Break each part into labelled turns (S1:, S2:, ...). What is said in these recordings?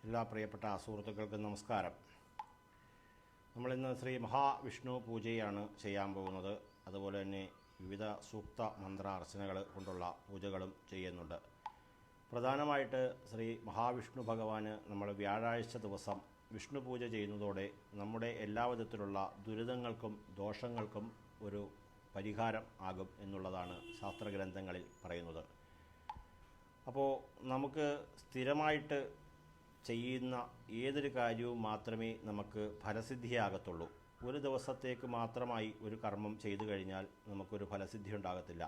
S1: എല്ലാ പ്രിയപ്പെട്ട സുഹൃത്തുക്കൾക്കും നമസ്കാരം. നമ്മളിന്ന് ശ്രീ മഹാവിഷ്ണു പൂജയാണ് ചെയ്യാൻ പോകുന്നത്. അതുപോലെ തന്നെ വിവിധ സൂക്ത മന്ത്ര അർച്ചനകൾ കൊണ്ടുള്ള പൂജകളും ചെയ്യുന്നുണ്ട്. പ്രധാനമായിട്ട് ശ്രീ മഹാവിഷ്ണു ഭഗവാന് നമ്മൾ വ്യാഴാഴ്ച ദിവസം വിഷ്ണു പൂജ ചെയ്യുന്നതോടെ നമ്മുടെ എല്ലാ വിധത്തിലുള്ള ദുരിതങ്ങൾക്കും ദോഷങ്ങൾക്കും ഒരു പരിഹാരം ആകും എന്നുള്ളതാണ് ശാസ്ത്രഗ്രന്ഥങ്ങളിൽ പറയുന്നത്. അപ്പോൾ നമുക്ക് സ്ഥിരമായിട്ട് ചെയ്യുന്ന ഏതൊരു കാര്യവും മാത്രമേ നമുക്ക് ഫലസിദ്ധിയാകത്തുള്ളൂ. ഒരു ദിവസത്തേക്ക് മാത്രമായി ഒരു കർമ്മം ചെയ്തു കഴിഞ്ഞാൽ നമുക്കൊരു ഫലസിദ്ധി ഉണ്ടാകത്തില്ല.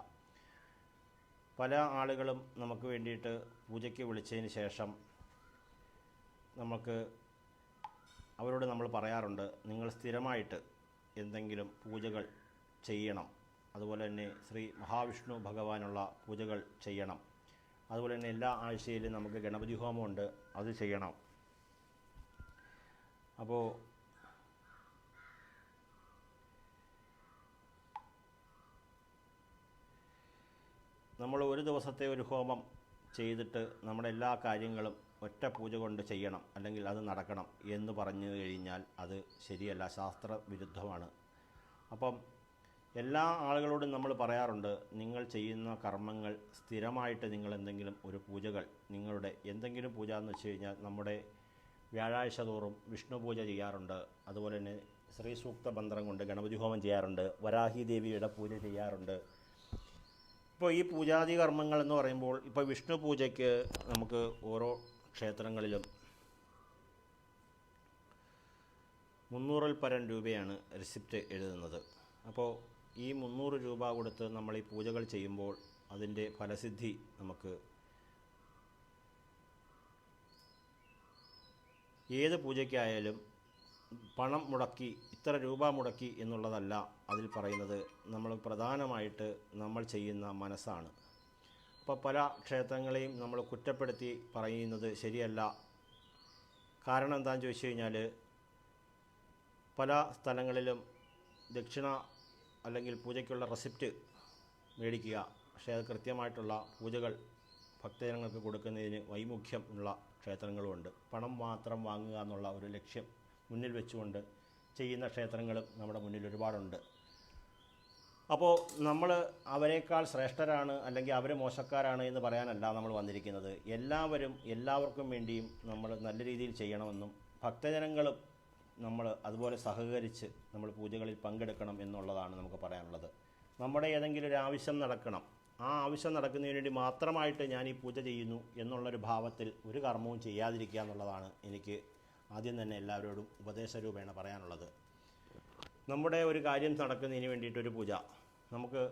S1: പല ആളുകളും നമുക്ക് വേണ്ടിയിട്ട് പൂജയ്ക്ക് വിളിച്ചതിന് ശേഷം അവരോട് നമ്മൾ പറയാറുണ്ട്, നിങ്ങൾ സ്ഥിരമായിട്ട് എന്തെങ്കിലും പൂജകൾ ചെയ്യണം, അതുപോലെ തന്നെ ശ്രീ മഹാവിഷ്ണു ഭഗവാനുള്ള പൂജകൾ ചെയ്യണം, അതുപോലെ തന്നെ എല്ലാ ആഴ്ചയിലും നമുക്ക് ഗണപതി ഹോമമുണ്ട്, അത് ചെയ്യണം. അപ്പോൾ നമ്മൾ ഒരു ദിവസത്തെ ഒരു ഹോമം ചെയ്തിട്ട് നമ്മുടെ എല്ലാ കാര്യങ്ങളും ഒറ്റ പൂജ കൊണ്ട് ചെയ്യണം, അല്ലെങ്കിൽ അത് നടക്കണം എന്ന് പറഞ്ഞു കഴിഞ്ഞാൽ അത് ശരിയല്ല, ശാസ്ത്രവിരുദ്ധമാണ്. അപ്പം എല്ലാ ആളുകളോടും നമ്മൾ പറയാറുണ്ട്, നിങ്ങൾ ചെയ്യുന്ന കർമ്മങ്ങൾ സ്ഥിരമായിട്ട് നിങ്ങൾ എന്തെങ്കിലും ഒരു പൂജകൾ, നിങ്ങളുടെ എന്തെങ്കിലും പൂജ എന്ന് വെച്ച് കഴിഞ്ഞാൽ നമ്മുടെ വ്യാഴാഴ്ച തോറും വിഷ്ണു പൂജ ചെയ്യാറുണ്ട്, അതുപോലെ തന്നെ ശ്രീ സൂക്ത മന്ത്രം കൊണ്ട് ഗണപതി ഹോമം ചെയ്യാറുണ്ട്, വരാഹി ദേവിയുടെ പൂജ ചെയ്യാറുണ്ട്. ഇപ്പോൾ ഈ പൂജാതി കർമ്മങ്ങൾ എന്ന് പറയുമ്പോൾ ഇപ്പോൾ വിഷ്ണു പൂജയ്ക്ക് നമുക്ക് ഓരോ ക്ഷേത്രങ്ങളിലും 300-ൽ പരം രൂപയാണ് റിസിപ്റ്റ് എഴുതുന്നത്. അപ്പോൾ ഈ 300 രൂപ കൊടുത്ത് നമ്മൾ ഈ പൂജകൾ ചെയ്യുമ്പോൾ അതിൻ്റെ ഫലസിദ്ധി നമുക്ക് ഏത് പൂജയ്ക്കായാലും പണം മുടക്കി ഇത്ര രൂപ മുടക്കി എന്നുള്ളതല്ല അതിൽ പറയുന്നത്. നമ്മൾ പ്രധാനമായിട്ട് നമ്മൾ ചെയ്യുന്ന മനസ്സാണ്. അപ്പോൾ പല ക്ഷേത്രങ്ങളെയും നമ്മൾ കുറ്റപ്പെടുത്തി പറയുന്നത് ശരിയല്ല. കാരണം എന്താണെന്ന് ചോദിച്ചു കഴിഞ്ഞാൽ പല സ്ഥലങ്ങളിലും ദക്ഷിണ അല്ലെങ്കിൽ പൂജയ്ക്കുള്ള റെസിപ്റ്റ് മേടിക്കുക, പക്ഷേ അത് കൃത്യമായിട്ടുള്ള പൂജകൾ ഭക്തജനങ്ങൾക്ക് കൊടുക്കുന്നതിന് വൈമുഖ്യം ഉള്ള ക്ഷേത്രങ്ങളുമുണ്ട്. പണം മാത്രം വാങ്ങുക എന്നുള്ള ഒരു ലക്ഷ്യം മുന്നിൽ വെച്ചുകൊണ്ട് ചെയ്യുന്ന ക്ഷേത്രങ്ങളും നമ്മുടെ മുന്നിൽ ഒരുപാടുണ്ട്. അപ്പോൾ നമ്മൾ അവരെക്കാൾ ശ്രേഷ്ഠരാണ് അല്ലെങ്കിൽ അവർ മോശക്കാരാണ് എന്ന് പറയാനല്ല നമ്മൾ വന്നിരിക്കുന്നത്. എല്ലാവർക്കും വേണ്ടിയും നമ്മൾ നല്ല രീതിയിൽ ചെയ്യണമെന്നും ഭക്തജനങ്ങളും നമ്മൾ അതുപോലെ സഹകരിച്ച് നമ്മൾ പൂജകളിൽ പങ്കെടുക്കണം എന്നുള്ളതാണ് നമുക്ക് പറയാനുള്ളത്. നമ്മുടെ ഏതെങ്കിലും ഒരു ആവശ്യം നടക്കണം, ആ ആവശ്യം നടക്കുന്നതിന് വേണ്ടി മാത്രമായിട്ട് ഞാൻ ഈ പൂജ ചെയ്യുന്നു എന്നുള്ളൊരു ഭാവത്തിൽ ഒരു കർമ്മവും ചെയ്യാതിരിക്കുക എന്നുള്ളതാണ് എനിക്ക് ആദ്യം തന്നെ എല്ലാവരോടും ഉപദേശരൂപേണ പറയാനുള്ളത്. നമ്മുടെ ഒരു കാര്യം നടക്കുന്നതിന് വേണ്ടിയിട്ടൊരു പൂജ, നമുക്ക്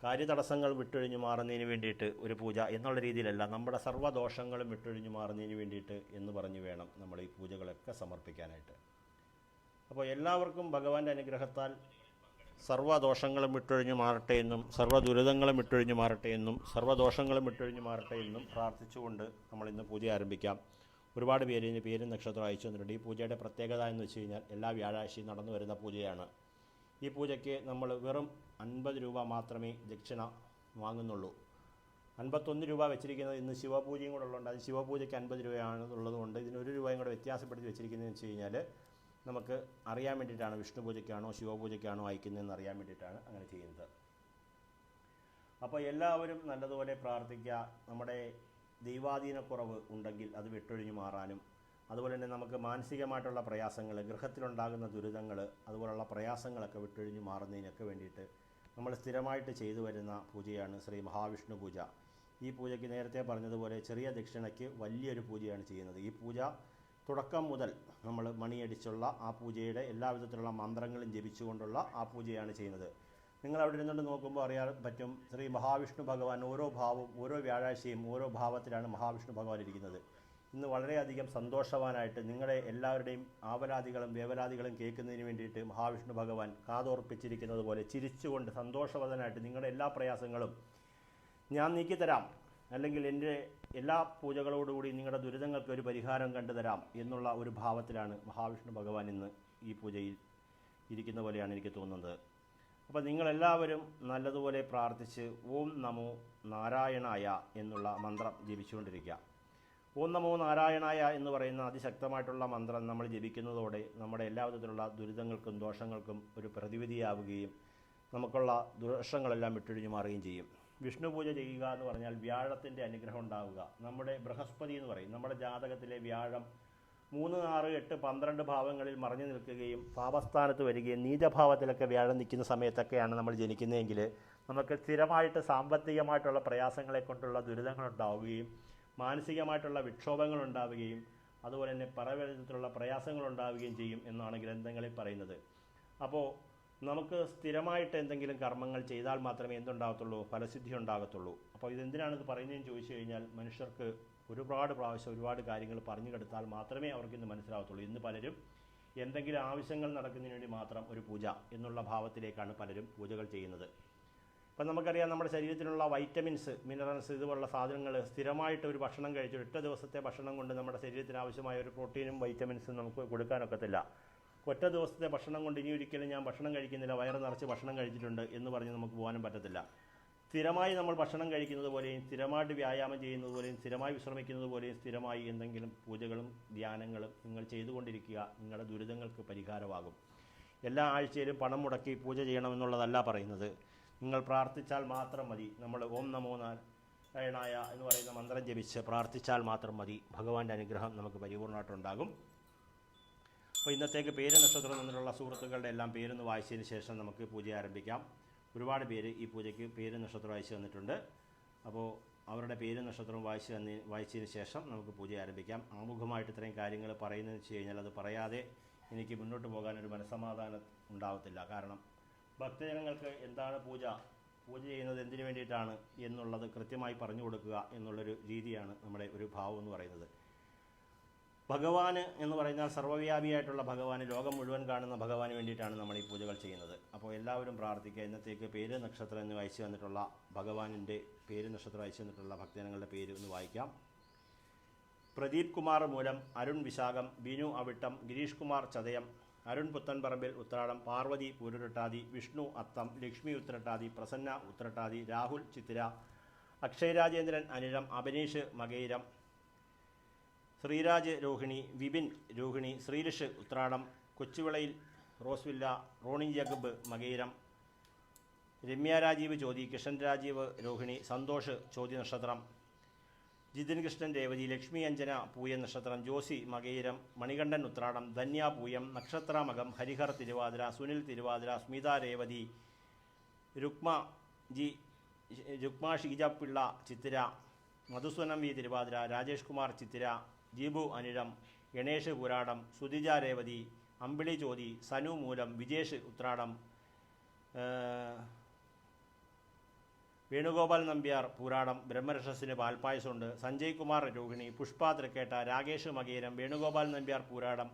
S1: കാര്യതടസ്സങ്ങൾ വിട്ടൊഴിഞ്ഞു മാറുന്നതിന് വേണ്ടിയിട്ട് ഒരു പൂജ എന്നുള്ള രീതിയിലല്ല, നമ്മുടെ സർവ്വദോഷങ്ങളും വിട്ടൊഴിഞ്ഞു മാറുന്നതിന് വേണ്ടിയിട്ട് എന്ന് പറഞ്ഞ് വേണം നമ്മൾ ഈ പൂജകളൊക്കെ സമർപ്പിക്കാനായിട്ട്. അപ്പോൾ എല്ലാവർക്കും ഭഗവാന്റെ അനുഗ്രഹത്താൽ സർവ്വദോഷങ്ങളും വിട്ടൊഴിഞ്ഞു മാറട്ടെ എന്നും സർവ്വദുരിതങ്ങളും വിട്ടൊഴിഞ്ഞു മാറട്ടെ എന്നും സർവ്വദോഷങ്ങളും വിട്ടൊഴിഞ്ഞു മാറട്ടെ എന്നും പ്രാർത്ഥിച്ചുകൊണ്ട് നമ്മളിന്ന് പൂജ ആരംഭിക്കാം. ഒരുപാട് പേര് ഇതിന് പേരും നക്ഷത്രം അയച്ചു തന്നിട്ടുണ്ട്. ഈ പൂജയുടെ പ്രത്യേകത എന്ന് വെച്ച് കഴിഞ്ഞാൽ എല്ലാ വ്യാഴാഴ്ചയും നടന്നു വരുന്ന പൂജയാണ്. ഈ പൂജയ്ക്ക് നമ്മൾ വെറും 50 രൂപ മാത്രമേ ദക്ഷിണ വാങ്ങുന്നുള്ളൂ. 51 രൂപ വെച്ചിരിക്കുന്നത് ഇന്ന് ശിവപൂജയും കൂടെ ഉള്ളതുകൊണ്ട് അത് ശിവപൂജയ്ക്ക് 50 രൂപയാണ് ഉള്ളതുകൊണ്ട് ഇതിന് 1 രൂപയും കൂടെ വ്യത്യാസപ്പെടുത്തി വെച്ചിരിക്കുന്നതെന്ന് വെച്ച് കഴിഞ്ഞാൽ നമുക്ക് അറിയാൻ വേണ്ടിയിട്ടാണ്, വിഷ്ണു പൂജയ്ക്കാണോ ശിവപൂജയ്ക്കാണോ അയക്കുന്നതെന്ന് അറിയാൻ വേണ്ടിയിട്ടാണ് അങ്ങനെ ചെയ്യുന്നത്. അപ്പോൾ എല്ലാവരും നല്ലതുപോലെ പ്രാർത്ഥിക്കുക. നമ്മുടെ ദൈവാധീനക്കുറവ് ഉണ്ടെങ്കിൽ അത് വിട്ടൊഴിഞ്ഞു മാറാനും, അതുപോലെ തന്നെ നമുക്ക് മാനസികമായിട്ടുള്ള പ്രയാസങ്ങൾ, ഗൃഹത്തിലുണ്ടാകുന്ന ദുരിതങ്ങൾ, അതുപോലുള്ള പ്രയാസങ്ങളൊക്കെ വിട്ടൊഴിഞ്ഞു മാറുന്നതിനൊക്കെ വേണ്ടിയിട്ട് നമ്മൾ സ്ഥിരമായിട്ട് ചെയ്തു വരുന്ന പൂജയാണ് ശ്രീ മഹാവിഷ്ണു പൂജ. ഈ പൂജയ്ക്ക് നേരത്തെ പറഞ്ഞതുപോലെ ചെറിയ ദക്ഷിണയ്ക്ക് വലിയൊരു പൂജയാണ് ചെയ്യുന്നത്. ഈ പൂജ തുടക്കം മുതൽ നമ്മൾ മണിയടിച്ചുള്ള ആ പൂജയുടെ എല്ലാവിധത്തിലുള്ള മന്ത്രങ്ങളും ജപിച്ചുകൊണ്ടുള്ള ആ പൂജയാണ് ചെയ്യുന്നത്. നിങ്ങൾ അവിടെ ഇരുന്നുകൊണ്ട് നോക്കുമ്പോൾ അറിയാൻ പറ്റും, ശ്രീ മഹാവിഷ്ണു ഭഗവാൻ ഓരോ വ്യാഴാഴ്ചയും ഓരോ ഭാവത്തിലാണ് മഹാവിഷ്ണു ഭഗവാൻ ഇരിക്കുന്നത്. ഇന്ന് വളരെയധികം സന്തോഷവാനായിട്ട് നിങ്ങളുടെ എല്ലാവരുടെയും ആവലാദികളും വേവലാദികളും കേൾക്കുന്നതിന് വേണ്ടിയിട്ട് മഹാവിഷ്ണു ഭഗവാൻ കാതോർപ്പിച്ചിരിക്കുന്നത് പോലെ ചിരിച്ചുകൊണ്ട് സന്തോഷവദനായിട്ട് നിങ്ങളുടെ എല്ലാ പ്രയാസങ്ങളും ഞാൻ നീക്കിത്തരാം, അല്ലെങ്കിൽ എൻ്റെ എല്ലാ പൂജകളോടുകൂടി നിങ്ങളുടെ ദുരിതങ്ങൾക്ക് ഒരു പരിഹാരം കണ്ടുതരാം എന്നുള്ള ഒരു ഭാവത്തിലാണ് മഹാവിഷ്ണു ഭഗവാൻ ഇന്ന് ഈ പൂജയിൽ ഇരിക്കുന്ന പോലെയാണ് എനിക്ക് തോന്നുന്നത്. അപ്പോൾ നിങ്ങളെല്ലാവരും നല്ലതുപോലെ പ്രാർത്ഥിച്ച് ഓം നമോ നാരായണായ എന്നുള്ള മന്ത്രം ജപിച്ചുകൊണ്ടിരിക്കുക. ഓം നമോ നാരായണായ എന്ന് പറയുന്ന അതിശക്തമായിട്ടുള്ള മന്ത്രം നമ്മൾ ജപിക്കുന്നതോടെ നമ്മുടെ എല്ലാ വിധത്തിലുള്ള ദുരിതങ്ങൾക്കും ദോഷങ്ങൾക്കും ഒരു പ്രതിവിധിയാവുകയും നമുക്കുള്ള ദോഷങ്ങളെല്ലാം വിട്ടൊഴിഞ്ഞു മാറുകയും ചെയ്യും. വിഷ്ണു പൂജ ചെയ്യുക എന്ന് പറഞ്ഞാൽ വ്യാഴത്തിൻ്റെ അനുഗ്രഹം ഉണ്ടാവുക. നമ്മുടെ ബൃഹസ്പതി എന്ന് പറയും, നമ്മുടെ ജാതകത്തിലെ വ്യാഴം 3, 6, 8, 12 ഭാവങ്ങളിൽ മറഞ്ഞു നിൽക്കുകയും പാപസ്ഥാനത്ത് വരികയും നീചഭാവത്തിലൊക്കെ വ്യാഴം നിൽക്കുന്ന സമയത്തൊക്കെയാണ് നമ്മൾ ജനിക്കുന്നതെങ്കിൽ നമുക്ക് സ്ഥിരമായിട്ട് സാമ്പത്തികമായിട്ടുള്ള പ്രയാസങ്ങളെ കൊണ്ടുള്ള ദുരിതങ്ങളുണ്ടാവുകയും മാനസികമായിട്ടുള്ള വിക്ഷോഭങ്ങളുണ്ടാവുകയും അതുപോലെ തന്നെ പല വിധത്തിലുള്ള പ്രയാസങ്ങളുണ്ടാവുകയും ചെയ്യും എന്നാണ് ഗ്രന്ഥങ്ങളിൽ പറയുന്നത്. അപ്പോൾ നമുക്ക് സ്ഥിരമായിട്ട് എന്തെങ്കിലും കർമ്മങ്ങൾ ചെയ്താൽ മാത്രമേ എന്തുണ്ടാകത്തുള്ളൂ, ഫലസിദ്ധി ഉണ്ടാകത്തുള്ളൂ. അപ്പോൾ ഇതെന്തിനാണിത് പറയുന്നതെന്ന് ചോദിച്ചു കഴിഞ്ഞാൽ മനുഷ്യർക്ക് ഒരുപാട് പ്രാവശ്യം ഒരുപാട് കാര്യങ്ങൾ പറഞ്ഞു കൊടുത്താൽ മാത്രമേ അവർക്കിന്ന് മനസ്സിലാകത്തുള്ളൂ. ഇന്ന് പലരും എന്തെങ്കിലും ആവശ്യങ്ങൾ നടക്കുന്നതിന് വേണ്ടി മാത്രം ഒരു പൂജ എന്നുള്ള ഭാവത്തിലേക്കാണ് പലരും പൂജകൾ ചെയ്യുന്നത്. ഇപ്പം നമുക്കറിയാം, നമ്മുടെ ശരീരത്തിലുള്ള വൈറ്റമിൻസ്, മിനറൽസ് ഇതുപോലുള്ള സാധനങ്ങൾ സ്ഥിരമായിട്ട് ഒരു ഭക്ഷണം കഴിച്ചു ഒറ്റ ദിവസത്തെ ഭക്ഷണം കൊണ്ട് നമ്മുടെ ശരീരത്തിന് ആവശ്യമായ ഒരു പ്രോട്ടീനും വൈറ്റമിൻസും നമുക്ക് കൊടുക്കാനൊക്കത്തില്ല. ഒറ്റ ദിവസത്തെ ഭക്ഷണം കൊണ്ട് ഇനി ഒരിക്കലും ഞാൻ ഭക്ഷണം കഴിക്കുന്നില്ല, വയറ് നിറച്ച് ഭക്ഷണം കഴിച്ചിട്ടുണ്ട് എന്ന് പറഞ്ഞ് നമുക്ക് പോകാനും പറ്റത്തില്ല. സ്ഥിരമായി നമ്മൾ ഭക്ഷണം കഴിക്കുന്നത് പോലെയും സ്ഥിരമായിട്ട് വ്യായാമം ചെയ്യുന്നത് പോലെയും സ്ഥിരമായി വിശ്രമിക്കുന്നത് പോലെയും സ്ഥിരമായി എന്തെങ്കിലും പൂജകളും ധ്യാനങ്ങളും നിങ്ങൾ ചെയ്തുകൊണ്ടിരിക്കുക. നിങ്ങളുടെ ദുരിതങ്ങൾക്ക് പരിഹാരമാകും. എല്ലാ ആഴ്ചയിലും പണം മുടക്കി പൂജ ചെയ്യണമെന്നുള്ളതല്ല പറയുന്നത്. നിങ്ങൾ പ്രാർത്ഥിച്ചാൽ മാത്രം മതി. നമ്മൾ ഓം നമോ നാരായണായ എന്ന് പറയുന്ന മന്ത്രം ജപിച്ച് പ്രാർത്ഥിച്ചാൽ മാത്രം മതി. ഭഗവാന്റെ അനുഗ്രഹം നമുക്ക് പരിപൂർണ്ണമായിട്ടുണ്ടാകും. അപ്പോൾ ഇന്നത്തേക്ക് പേര് നക്ഷത്രം എന്നുള്ള സുഹൃത്തുക്കളുടെ എല്ലാം പേരൊന്ന് വായിച്ചതിന് ശേഷം നമുക്ക് പൂജ ആരംഭിക്കാം. ഒരുപാട് പേര് ഈ പൂജയ്ക്ക് പേര് നക്ഷത്രം അയച്ചു തന്നിട്ടുണ്ട്. അപ്പോൾ അവരുടെ പേര് നക്ഷത്രം വായിച്ചതിന് ശേഷം നമുക്ക് പൂജ ആരംഭിക്കാം. ആമുഖമായിട്ട് ഇത്രയും കാര്യങ്ങൾ പറയുന്നതെന്ന് വെച്ച് കഴിഞ്ഞാൽ അത് പറയാതെ എനിക്ക് മുന്നോട്ട് പോകാനൊരു മനസ്സമാധാനം ഉണ്ടാകത്തില്ല. കാരണം ഭക്തജനങ്ങൾക്ക് എന്താണ് പൂജ ചെയ്യുന്നത് എന്തിനു വേണ്ടിയിട്ടാണ് എന്നുള്ളത് കൃത്യമായി പറഞ്ഞു കൊടുക്കുക എന്നുള്ളൊരു രീതിയാണ് നമ്മുടെ ഒരു ഭാവം എന്ന് പറയുന്നത്. ഭഗവാന് എന്ന് പറഞ്ഞാൽ സർവ്വവ്യാപിയായിട്ടുള്ള ഭഗവാന്, ലോകം മുഴുവൻ കാണുന്ന ഭഗവാന് വേണ്ടിയിട്ടാണ് നമ്മൾ ഈ പൂജകൾ ചെയ്യുന്നത്. അപ്പോൾ എല്ലാവരും പ്രാർത്ഥിക്കുക. ഇന്നത്തേക്ക് പേര് നക്ഷത്രം എന്ന് വായിച്ചു തന്നിട്ടുള്ള ഭഗവാനിൻ്റെ പേര് നക്ഷത്രം അയച്ചു തന്നിട്ടുള്ള ഭക്തജനങ്ങളുടെ പേര് ഒന്ന് വായിക്കാം. പ്രദീപ് കുമാർ മൂലം, അരുൺ വിശാഖം, ബിനു അവിട്ടം, ഗിരീഷ് കുമാർ ചതയം, അരുൺ പുത്തൻപറമ്പിൽ ഉത്രാടം, പാർവതി പൂരുരുട്ടാതി, വിഷ്ണു അത്തം, ലക്ഷ്മി ഉത്രട്ടാതി, പ്രസന്ന ഉത്രട്ടാതി, രാഹുൽ ചിത്തിര, അക്ഷയ് രാജേന്ദ്രൻ അനിഴം, അഭിനീഷ് മകൈരം, ശ്രീരാജ് രോഹിണി, വിപിൻ രോഹിണി, ശ്രീലിഷ് ഉത്രാടം, കൊച്ചുവിളയിൽ റോസ്വില്ല, റോണി ജഗബ് മകൈരം, രമ്യ രാജീവ് ചോതി, കിഷൻ രാജീവ് രോഹിണി, സന്തോഷ് ചോതി നക്ഷത്രം, ജിതിൻ കൃഷ്ണൻ രേവതി, ലക്ഷ്മി അഞ്ജന പൂയ നക്ഷത്രം, ജോസി മകൈരം, മണികണ്ഠൻ ഉത്രാടം, ധന്യ പൂയം, നക്ഷത്ര മകം, ഹരിഹർ തിരുവാതിര, സുനിൽ തിരുവാതിര, സ്മിത രേവതി, രുക്മ ഷീജപ്പിള്ള ചിത്തിര, മധുസൂനം വി തിരുവാതിര, രാജേഷ് കുമാർ ചിത്തിര, ജീബു അനിഴം, ഗണേഷ് പുരാടം, സുധിജ രേവതി, അമ്പിളി ചോതി, സനു മൂലം, വിജേഷ് ഉത്രാടം, വേണുഗോപാൽ നമ്പ്യാർ പൂരാടം, ബ്രഹ്മരക്ഷസിന് പാൽപ്പായസമുണ്ട്, സഞ്ജയ് കുമാർ രോഹിണി, പുഷ്പ തൃക്കേട്ട, രാകേഷ് മകേരം, വേണുഗോപാൽ നമ്പ്യാർ പൂരാടം,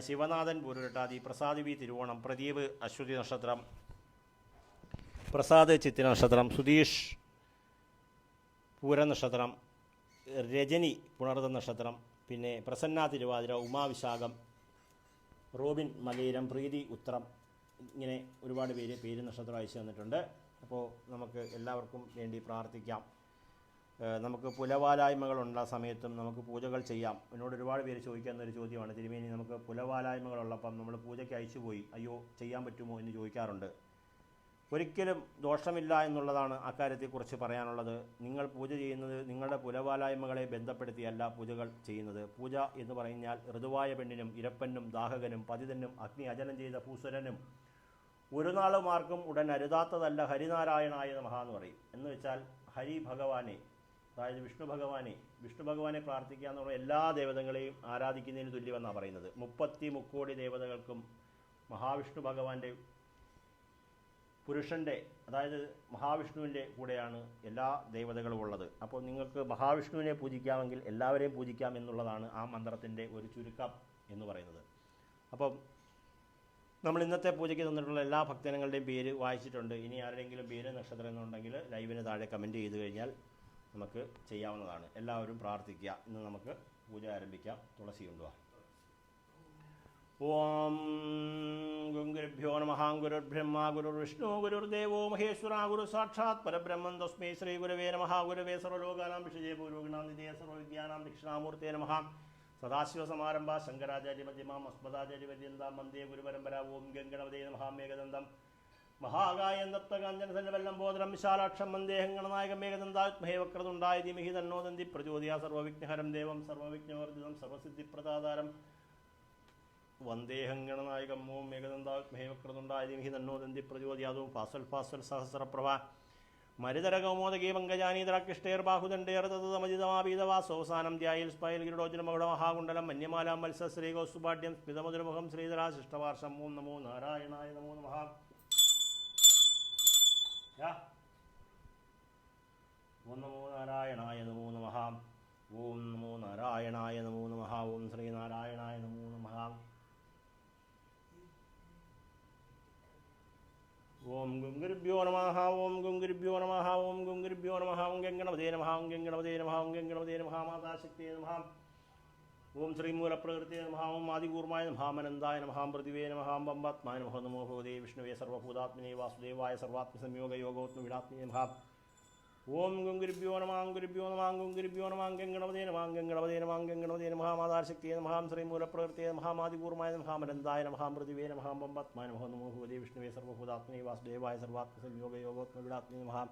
S1: ശിവനാഥൻ പൂരുരട്ടാതി, പ്രസാദ് വി തിരുവോണം, പ്രദീപ് അശ്വതി നക്ഷത്രം, പ്രസാദ് ചിത്തിര നക്ഷത്രം, സുധീഷ് പൂര നക്ഷത്രം, രജനി പുണർത നക്ഷത്രം, പിന്നെ പ്രസന്ന തിരുവാതിര, ഉമാവിശാഖം, റോബിൻ മകൈരം, പ്രീതി ഉത്രം, ഇങ്ങനെ ഒരുപാട് പേര് നക്ഷത്രം അയച്ചു തന്നിട്ടുണ്ട്. അപ്പോൾ നമുക്ക് എല്ലാവർക്കും വേണ്ടി പ്രാർത്ഥിക്കാം. നമുക്ക് പുലവാലായ്മകളുള്ള സമയത്തും നമുക്ക് പൂജകൾ ചെയ്യാം. എന്നോട് ഒരുപാട് പേര് ചോദിക്കുന്നൊരു ചോദ്യമാണ്, തിരുമേനി നമുക്ക് പുലവാലായ്മകളുള്ളപ്പം നമ്മൾ പൂജയ്ക്ക് അയച്ചുപോയി, അയ്യോ ചെയ്യാൻ പറ്റുമോ എന്ന് ചോദിക്കാറുണ്ട്. ഒരിക്കലും ദോഷമില്ല എന്നുള്ളതാണ് അക്കാര്യത്തെക്കുറിച്ച് പറയാനുള്ളത്. നിങ്ങൾ പൂജ ചെയ്യുന്നത് നിങ്ങളുടെ പുലവാലായ്മകളെ ബന്ധപ്പെടുത്തിയല്ല പൂജകൾ ചെയ്യുന്നത്. പൂജ എന്ന് പറഞ്ഞാൽ ഋതുവായ പെണ്ണിനും ഇരപ്പനും ദാഹകനും പതിതനും അഗ്നി അജനം ചെയ്ത ഭൂസുരനും ഒരു നാളും ആർക്കും ഉടൻ അരുതാത്തതല്ല ഹരിനാരായണായ നമഃ എന്ന് പറയും. എന്ന് വെച്ചാൽ ഹരി ഭഗവാനെ, അതായത് വിഷ്ണു ഭഗവാനെ പ്രാർത്ഥിക്കുക എന്നുള്ള എല്ലാ ദേവതകളെയും ആരാധിക്കുന്നതിന് തുല്യമെന്നാണ് പറയുന്നത്. 33 കോടി ദേവതകൾക്കും മഹാവിഷ്ണു ഭഗവാന്റെ പുരുഷൻ്റെ, അതായത് മഹാവിഷ്ണുവിൻ്റെ കൂടെയാണ് എല്ലാ ദേവതകളും ഉള്ളത്. അപ്പോൾ നിങ്ങൾക്ക് മഹാവിഷ്ണുവിനെ പൂജിക്കാമെങ്കിൽ എല്ലാവരെയും പൂജിക്കാം എന്നുള്ളതാണ് ആ മന്ത്രത്തിൻ്റെ ഒരു ചുരുക്കം എന്ന് പറയുന്നത്. അപ്പം നമ്മൾ ഇന്നത്തെ പൂജയ്ക്ക് തന്നിട്ടുള്ള എല്ലാ ഭക്തജനങ്ങളുടെയും പേര് വായിച്ചിട്ടുണ്ട്. ഇനി ആരുടെയെങ്കിലും പേര് നക്ഷത്രം എന്നുണ്ടെങ്കിൽ ലൈവിന് താഴെ കമൻറ്റ് ചെയ്ത് കഴിഞ്ഞാൽ നമുക്ക് ചെയ്യാവുന്നതാണ്. എല്ലാവരും പ്രാർത്ഥിക്കുക. ഇന്ന് നമുക്ക് പൂജ ആരംഭിക്കാം. തുളസി കൊണ്ടുപോകാം. ഓം ഗുരുഭ്യോ നമഃ. ഗുരുർബ്രഹ്മ ഗുരുർവിഷ്ണു ഗുരുർദേവോ മഹേശ്വര ഗുരു സാക്ഷാത് പരബ്രഹ്മം തസ്മൈ ശ്രീ ഗുരവേ നമഃ. ഗുരവേ സർവലോകാനാം വിഷജേ പൂർവഗുണാം നിധേ സർവവിദ്യാനാം ദക്ഷിണാമൂർത്തേ നമഃ. സദാശിവസമാരംഭ ശങ്കരാചാര്യമധ്യമാം അസ്മദാചാര്യപര്യന്താം വന്ദേ ഗുരുപരമ്പര. ഓം ഗംഗണപതേ നമഃ. മേഘദന്തം മഹാകായം തപ്തകാഞ്ചനസല്ലവല്ലംബോധരം വിശാലാക്ഷം വന്ദേഹം ഗണനായകം മേഘദന്താത്മഹേ വക്രതുണ്ടായ ധീമഹി തന്നോ ദന്തി പ്രചോദയാ. സർവവിഘ്നഹരം ദേവം സർവവിഘ്നവർജിതം സർവസിദ്ധിപ്രദാതാരം വന്ദേഹം ഗണനായകം. ഓം മേഘദന്താത്മഹേ വക്രതുണ്ടായ ധീമഹി തന്നോ ദന്തി പ്രചോദയാതോ. ഫാസ്വൽ ഫാസ്വൽ സഹസ്രപ്രഭ മരിതരകൗമോദകീ പങ്കജാനീതരാകൃഷ്ടേർബാഹുദണ്ഡേർതമജിതമാപീതവാസോസാനം ധ്യായിൽ സ്പൈൽ ഗിരിടോജനമകുടമഹാകുണ്ടലം മന്യമാലാം മത്സശ്രീകൗസുപാഠ്യം സ്മിതമധുരമുഖം ശ്രീധരാശിഷ്ടവാർഷം. ഓം നമോ നാരായണായ നമോ നമഃ. ഓം നമോ നാരായണായ നമോ നമഃ. ഓം നമോ നാരായണായ നമോ നമഃ. ഓം ശ്രീനാരായണായ നമോ നമഃ. ഓം ഗുരുഭ്യോ നമഃ. ഓം ഗുരുഭ്യോ നമഃ. ഓം ഗുരുഭ്യോ നമഃ. ഓം ഗംഗണപതേ നമഃ. ഓം ഗംഗണപതേ നമഃ. ഓം ഗംഗണപതേ നമഃ. മാതാശക്തിയേ നമഃ. ഓം ശ്രീമൂലപ്രകൃതേ നമഃ. ഓം ആദികൂർമായ നമഃ. അനന്തായ നമഃ. പൃഥിവേ നമഃ. ബമ്പാത്മായ നമഃ. നമോ ഭഗവതേ വിഷ്ണുവേ സർവഭൂതാത്മനേ വാസുദേവായ സർവാത്മസംയോഗയോഗോത്മവിടാത്മനേ നമഃ. ഓം ഗുരുഭ്യോ നമഃ. ഗുരുഭ്യോ നമഃ. ഗുരുഭ്യോ നമഃ. ഗംഗണപതേ നമഃ. ഗംഗണപതേ നമഃ. ഗംഗണപതേ നമഃ. മാതാശക്തിയേ നമഃ. ശ്രീമൂലപ്രകൃതേ നമഃ. ആദികൂർമായ നമഃ. അനന്തായ നമഃ. പൃഥിവേ നമഃ. ബമ്പാത്മായ നമഃ. നമോ ഭഗവതേ വിഷ്ണുവേ സർവഭൂതാത്മനേ വാസുദേവായ സർവാത്മസംയോഗയോഗോത്മവിടാത്മനേ നമഃ.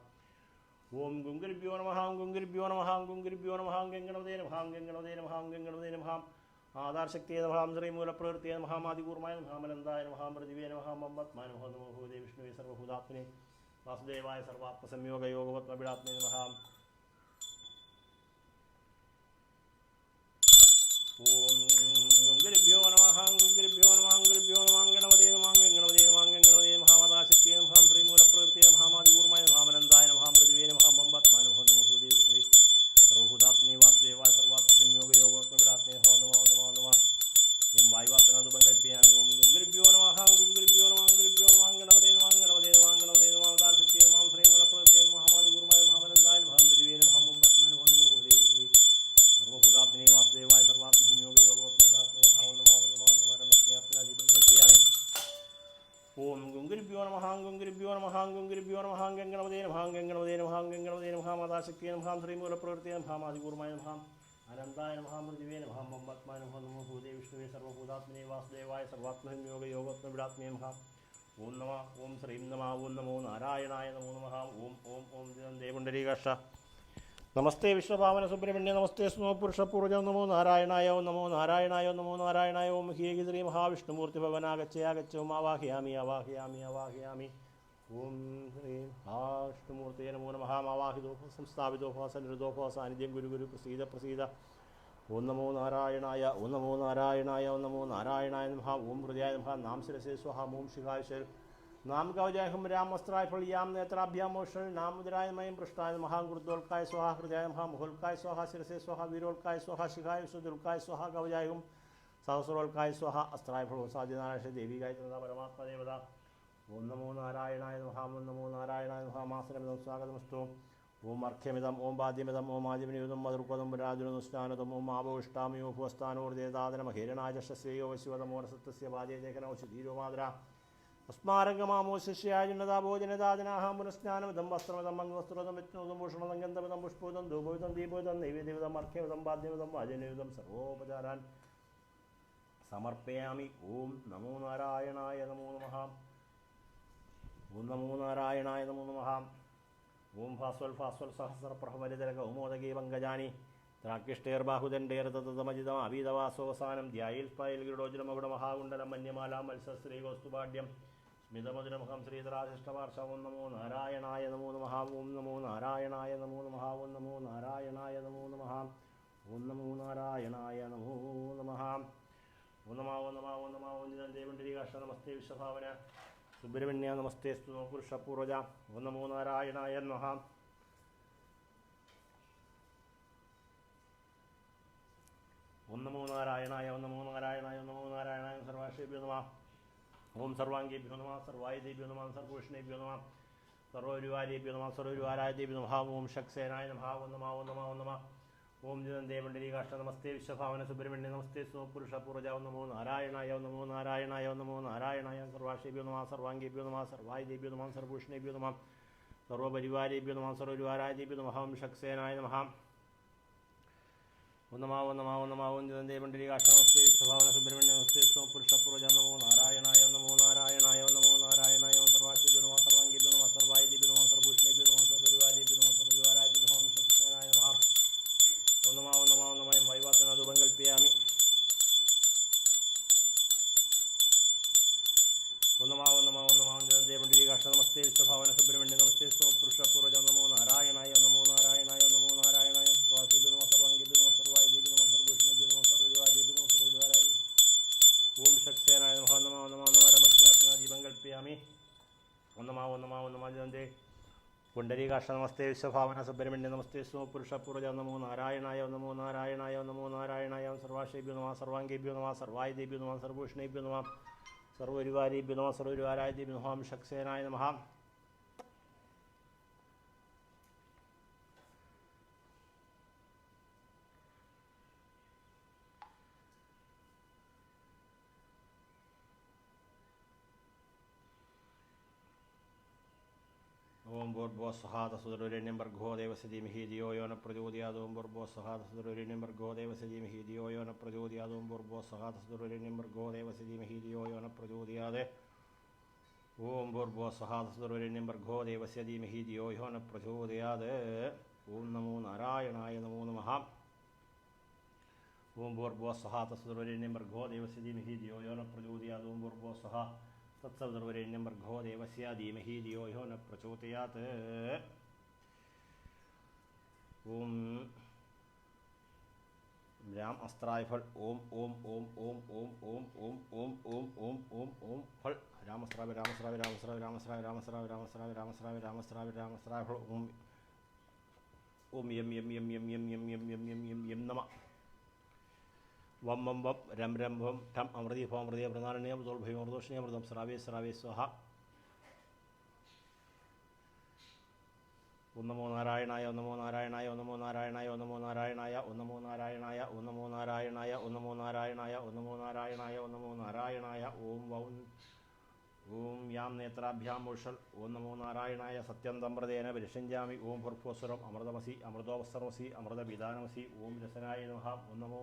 S1: ഓം ഗുരുഭ്യോ നമഃ. ഗുരുഭ്യോ നമഃ. ഗുരുഭ്യോ നമഃ. ഗംഗണപതേ നമഃ. ഗംഗണപതേ നമഃ. ഗംഗണപതേ നമഃ. ആധാരശക്തിയേ നമഃ. ശ്രീമൂലപ്രകൃതേ നമഃ. ആദികൂർമായ നമഃ. അനന്തായ നമഃ. പൃഥിവേ നമഃ. ബമ്പാത്മായ നമഃ. നമോ ഭഗവതേ വിഷ്ണുവേ സർവഭൂതാത്മനേ വാസുദേവായ സർവാത്മസംയോഗയോഗോത്മവിടാത്മനേ നമഃ. ഓം ഗുരുഭ്യോ നമഃ. ഗുരുഭ്യോ നമഃ. ഗുരുഭ്യോ നമഃ. ഗണപതേ നമഃ. ഗണപതേ നമഃ. ഗണപതേ നമഃ. മാതാശക്തിയേ നമഃ. ശ്രീമൂലപ്രകൃതേ നമഃ. ആദികൂർമായ നമഃ. അനന്തായ നമഃ. പൃഥിവേ നമഃ. ബമ്പാത്മായ നമഃ. നമോ ഭഗവതേ വിഷ്ണുവേ സർവഭൂതാത്മനേ വാസുദേവായ സർവാത്മസംയോഗയോഗോത്മവിടാത്മനേ നമഃ. നമോ നമോ നമഃ. എം വായുവാത്മനാദുപം കൽപ്പയാമി. ഓം ഗുരുഭ്യോ നമഃ. ഗുരുഭ്യോ നമഃ. ഗുരുഭ്യോ നമഃ. ഗണപതേ നമഃ. ഗണപതേ നമഃ. ഗണപതേ നമഃ. മാതാശക്തിയേ നമഃ. ശ്രീമൂലപ്രകൃതേ നമഃ. ആദികൂർമായ നമഃ. അനന്തായ നമഃ. പൃഥിവേ നമഃ. ബമ്പാത്മായ നമഃ. നമോ ഭഗവതേ വിഷ്ണുവേ സർവഭൂതാത്മനേ വാസുദേവായ സർവാത്മസംയോഗയോഗോത്മവിടാത്മനേ നമഃ. നമോ നമോ നമഃ. രമജ്ഞാത്മനാദുപം കൽപ്പയാമി. ഓം ഗുരുഭ്യോ നമഃ. ഗുരുഭ്യോ നമഃ. ഗുരുഭ്യോ നമഃ. ഗംഗണപതേ നമഃ. ഗംഗണപതേ നമഃ. ഗംഗണപതേ നമഃ. മാതാശക്തിയേ നമഃ. ശ്രീമൂലപ്രകൃതേ നമഃ. ആദികൂർമായ നമഃ. അനന്തായ നമഃ. പൃഥിവേ നമഃ. ബമ്പാത്മായ നമഃ. നമോ ഭഗവതേ വിഷ്ണുവേ സർവഭൂതാത്മനേ വാസുദേവായ സർവാത്മസംയോഗയോഗോത്മവിടാത്മനേ നമഃ. ഓം നമ. ഓം ശ്രീം നമ. ഓം നമോ നാരായണായ നമോ നമഃ. ഓം ഓം ഓം ദേവുണ്ടരീകാക്ഷ. നമസ്തേ വിശ്വഭാവന സുബ്രഹ്മണ്യ. നമസ്തേ സ്നോ പുരുഷ പൂർവജം. നമോ നാരായണായ. ഓം നമോ നാരായണായ. നമോ നാരായണായ. ഓം ഹ്യേഗി ശ്രീ മഹാവിഷ്ണുമൂർത്തി ഭവനാഗച്ഛയാഗച്ഛ. ഓം ആവാഹയാമി ആവാഹയാമി ആവാഹയാമി. ഓം ശ്രീം വിഷ്ണുമൂർത്തേ നമോ നമഃ. ആവാഹിതോ സംസ്ഥാപിതോ സന്നിരുതോ സാന്നിധ്യം ഗുരു ഗുരു പ്രസീദ പ്രസീദ. ഓം നമോ നാരായണായ. ഓം നമോ നാരായണായ. ഓം നമോ നാരായണായ നമഃ. ഓം ഹൃദയായ നമഃ. നാം ശിരസേ സ്വഹ. ഓം ശിഖായ നാം കവചാഹം രാമസ്ത്രായ ഫളിയാം നേത്രാഭ്യാം മോഷൽ നാം മുദ്രായമയം പൃഷ്ടായ മഹാംകൃതോൽക്കായ സ്വഹ. ഹൃദയായ മഹാ മുഹുൽക്കായ സ്വഹ. ശിരസേ സ്വഹ. വീരോൽക്കായ സ്വഹ. ശിഖായ സുദുൽക്കായ സ്വഹ. കവചാഹം സഹസ്രോൽക്കായ സ്വഹ. അസ്ത്രായ ഫലവും സാധ്യനാരായണ ദേവി ഗായത്ര പരമാത്മദേവത. ഓം നമോ നാരായണായ നമഃ. ഓം നമോ നാരായണായ നമഃ. മാസനമിതം സ്വാഗതമസ്തു. ഓം അർഘ്യമിതം. ഓം പാദ്യമിതം. ഓം ആദിവിനിയുതം മധുർപദം പുരാജുനസ്നാനതം. ഓം ആപോഷ്ടാമയോ ഭുവസ്ഥാനോർദേദാദനമഹേരണായ ശ്രേയോ ശിവതമോരസത്തസ്യ പാദേജേകനൗഷധീരോ മാതര അസ്മാരംഗമാമോ ശിഷ്യാജുന്നതാ ഭോജനദാദനാഹം പുനഃസ്നാനമിതം വസ്ത്രമിതം അംഗവസ്ത്രമിതം വിഷ്ണുതം ഭൂഷണതം ഗന്ധമിതം പുഷ്പവിതം ധൂപവിതം ദീപവിതം നൈവേദ്യവിതം അർഘ്യവിതം പാദ്യമിതം വാജനയുതം സർവോപചാരാൻ സമർപ്പയാമി. ഓം നമോ നാരായണായ നമോ നമഃ. ഓം നമോ നാരായണായ നമോ നമഃ. ഓം ഭാസ്വൽ ഭാസ്വൽ സഹസ്രപ്രഭമരിതരകൗമോദകീ പങ്കജാനി ത്രാക്കിഷ്ടേർബാഹുദണ്ഡേർതമജിതം അഭീതവാസോസാനം ധ്യായിൽ സ്പൈൽ ഗിരിടോജനമകുടമഹാകുണ്ടലം മന്യമാലാം മത്സശ്രീകൗസ്തുഭാഢ്യം സ്മിതമധുരമുഖം ശ്രീധരാശിഷ്ടവാർഷ. ഓം നമോ നാരായണായ നമോ നമഃ. ഓം നമോ നാരായണായ നമോ നമഃ. ഓം നമോ നാരായണായ നമോ നമഃ. ഓം നമോ നാരായണായ നമോ നമഃ. ഓം നമ. ഓം നമ. ഓം നമ. ഓം ദേവുണ്ടരീകാക്ഷ. നമസ്തേ വിശ്വഭാവന സുബ്രഹ്മണ്യ. നമസ്തേ സ്തു പുരുഷ പൂർവജ. ഓം നമോ നാരായണായ നമഃ. ഓം നമോ നാരായണായ. ഓം നമോ നാരായണായ. ഓം നമോ നാരായണായ. സർവാശ്രേഭ്യോ നമഃ. ഓം സർവാംഗേഭ്യോ നമഃ. സർവായുധേഭ്യോ നമഃ. സർവകൃഷ്ണേഭ്യോ നമഃ. സർവരുവാരേഭ്യോ നമഃ. സർവരുവാരായ ദേവ്യോ നമഃ. ഓം ശക്സേനായ നമഃ. ഓം നമ. ഓം നമ. ഓം നമ. ഓം ജനന്തേ മണ്ഡലീകാഷ്ട നമസ്തേ വിശ്വഭാവന സുബ്രഹ്മണ്യ നമസ്തേ സുപുരുഷ പൂർവജാവ നമോ നാരായണായ നമോ നാരായണായ നമോ നാരായണായ സർവാഷേഭ്യോ നമ സർവാംഗേഭ്യോ നമ സർവായുധേഭ്യോ നമ സർവഭൂഷണേഭ്യോ നമ സർവപരിവാരേഭ്യോ നമ സർവരിവാരാജേഭ്യോ നമ ശക്സേനായ നമ ഓം ജനന്തേ മണ്ഡലീകാഷ്ട നമസ്തേ വിശ്വഭാവന സുബ്രഹ്മണ്യ നമസ്തേ സുപുരുഷ പൂർവജാവ നമോ നാരായണായ നമോ നാരായണായ നമോ നാരായണായ സർവാഷേഭ്യോ നമ സർവാംഗേഭ്യോ നമ സർവായുധേഭ്യോ നമ സർവഭൂഷണേഭ്യോ നമ സർവരിവാരേഭ്യോ നമ സർവരിവാരാജേഭ്യോ നമ ശക്സേനായ നമ ഓം വൈവാത്തനാദൂപം കൽപ്പയാമി ജനന്തേ മണ്ഡലീകാഷ്ട നമസ്തേ വിശ്വഭാവന സുബ്രഹ്മണ്യ നമസ്തേ പുരുഷ പൂർവജ നമോ നാരായണായ നമോ നാരായണായ നമോ നാരായണായ സർവാശേഭ്യോ നമ സർവാംഗേഭ്യോ നമ സർവായുധേഭ്യോ നമ സർവഭൂഷണേഭ്യോ നമ സർവരിവാരേഭ്യോ നമ സർവരിവാരാജു ഓം ശക്സേനായ നമോ രമജ്ഞാത്മനാദീപം കൽപ്പയാമി ജനന്തേ പുണ്ടരീകാക്ഷ നമസ്തേ വിശ്വഭാവന സുബ്രഹ്മണ്യ നമസ്തേ പുരുഷ പൂർവജ നമോ നാരായണായ നമോ നാരായണായ നമോ നാരായണായ സർവാശേഭ്യോ നമ സർവാംഗേഭ്യോ നമ സർവായുധേഭ്യോ നമ സർവഭൂഷണേഭ്യോ നമ സർവരിവാരേഭ്യോ നമ സർവരിവാരാജേഭ്യോ നമ ശക്സേനായ നമഃ ഓം ഭൂർഭുവഃ സ്വഃ തസ്സവിതുർവരെണ്യം ഭർഗോ ദേവസ്യ ധീമഹി ധിയോ യോ ന പ്രചോദയാത് ഓം ഭൂർഭുവഃ സ്വഃ തസ്സവിതുർവരെണ്യം ഭർഗോ ദേവസ്യ ധീമഹി ധിയോ യോ ന പ്രചോദയാത് ഓം ഭൂർഭുവഃ സ്വഃ തസ്സവിതുർവരെണ്യം ഭർഗോ ദേവസ്യ ധീമഹി ധിയോ യോ ന പ്രചോദയാത് ഓം ഭൂർഭുവഃ സ്വഃ തസ്സവിതുർവരെണ്യം ഭർഗോ ദേവസ്യ ധീമഹി ധിയോ യോ ന പ്രചോദയാത് ഓം നമോ നാരായണായ നമോ നമഃ ഓം ഭൂർഭുവഃ സ്വഃ തസ്സവിതുർവരെണ്യം ഭർഗോ ദേവസ്യ ധീമഹി ധിയോ യോ ന പ്രചോദയാത് ഓം ഭൂർഭുവഃ സ്വഃ തത്സവിതുർവരെണ്യം ഭർഗോ ദേവസ്യ ധീമഹി ധിയോ യോ ന പ്രചോദയാത് ഓം രാം അസ്ത്രായ ഫൽ ഓം ഓം ഓം ഓം ഓം ഓം ഓം ഓം ഓം ഓം ഓം ഓം ഫൽ രാമസ്രാവ രാമസ്രാവ രാമസ്രാവ രാമസ്രാവ രാമസ്രാവ രാമസ്രാവ രാമസ്രാവ രാമസ്രാവ രാമസ്രാവ ഫൽ ഓം ഓം യം യം യം യം യം യം യം യം യം യം യം നമ വം വം വം രം രം വം ഠം അമൃതി ഭോമൃതി പ്രധാനീയം ദോർഭയം അമൃതോഷ്ണീയമൃതം സ്രാവേ സ്രാവേ സ്വഹ ഓം നമോ നാരായണായ ഓം നമോ നാരായണായ ഓം നമോ നാരായണായ ഓം നമോ നാരായണായ ഓം നമോ നാരായണായ ഓം നമോ നാരായണായ ഓം നമോ നാരായണായ ഓം നമോ നാരായണായ ഓം നമോ നാരായണായ ഓം വൗ ഓം യാം നേത്രാഭ്യാം മുഷൽ ഓം നമോ നാരായണായ സത്യം തമ്പ്രതേന പരിഷഞ്ജാമി ഓം ഭർഭോസ്വരം അമൃതമസി അമൃതോവസ്ത്രമസി അമൃതപിതാനമസി ഓം രസനായ നമഃ ഓം നമോ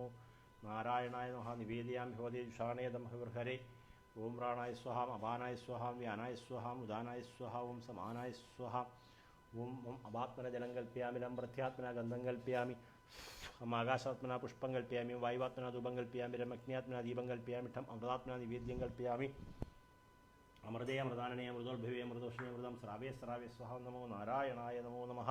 S1: നാരായണായ നമഃ നിവേദയാമി ഭവതി ജുഷാണേദം ഹൃഹരേ ഓം പ്രാണായ സ്വഹാം അപാനായ സ്വഹാം വ്യാനായ സ്വഹാം ഉദാനായ സ്വഹ ഓം സമാനായ സ്വഹ ഓം ഓം അപാത്മന ജലം കൽപ്പയാമി ലം പ്രത്യാത്മന ഗന്ധം കൽപ്പയാമി ആകാശാത്മന പുഷ്പം കൽപ്പയാമി വായുവാത്മന ധൂപം കൽപ്പയാമി രമഗ്നിയാത്മന ദീപം കൽപ്പയാമി ഠം അമൃതാത്മന നിവേദ്യം കൽപ്പയാമി അമൃതേ അമൃതാനനേ അമൃതോദ്ഭവേ അമൃതോഷ്ണേ അമൃതം സ്രാവേ സ്രാവേ സ്വഹ നമോ നാരായണായ നമോ നമഃ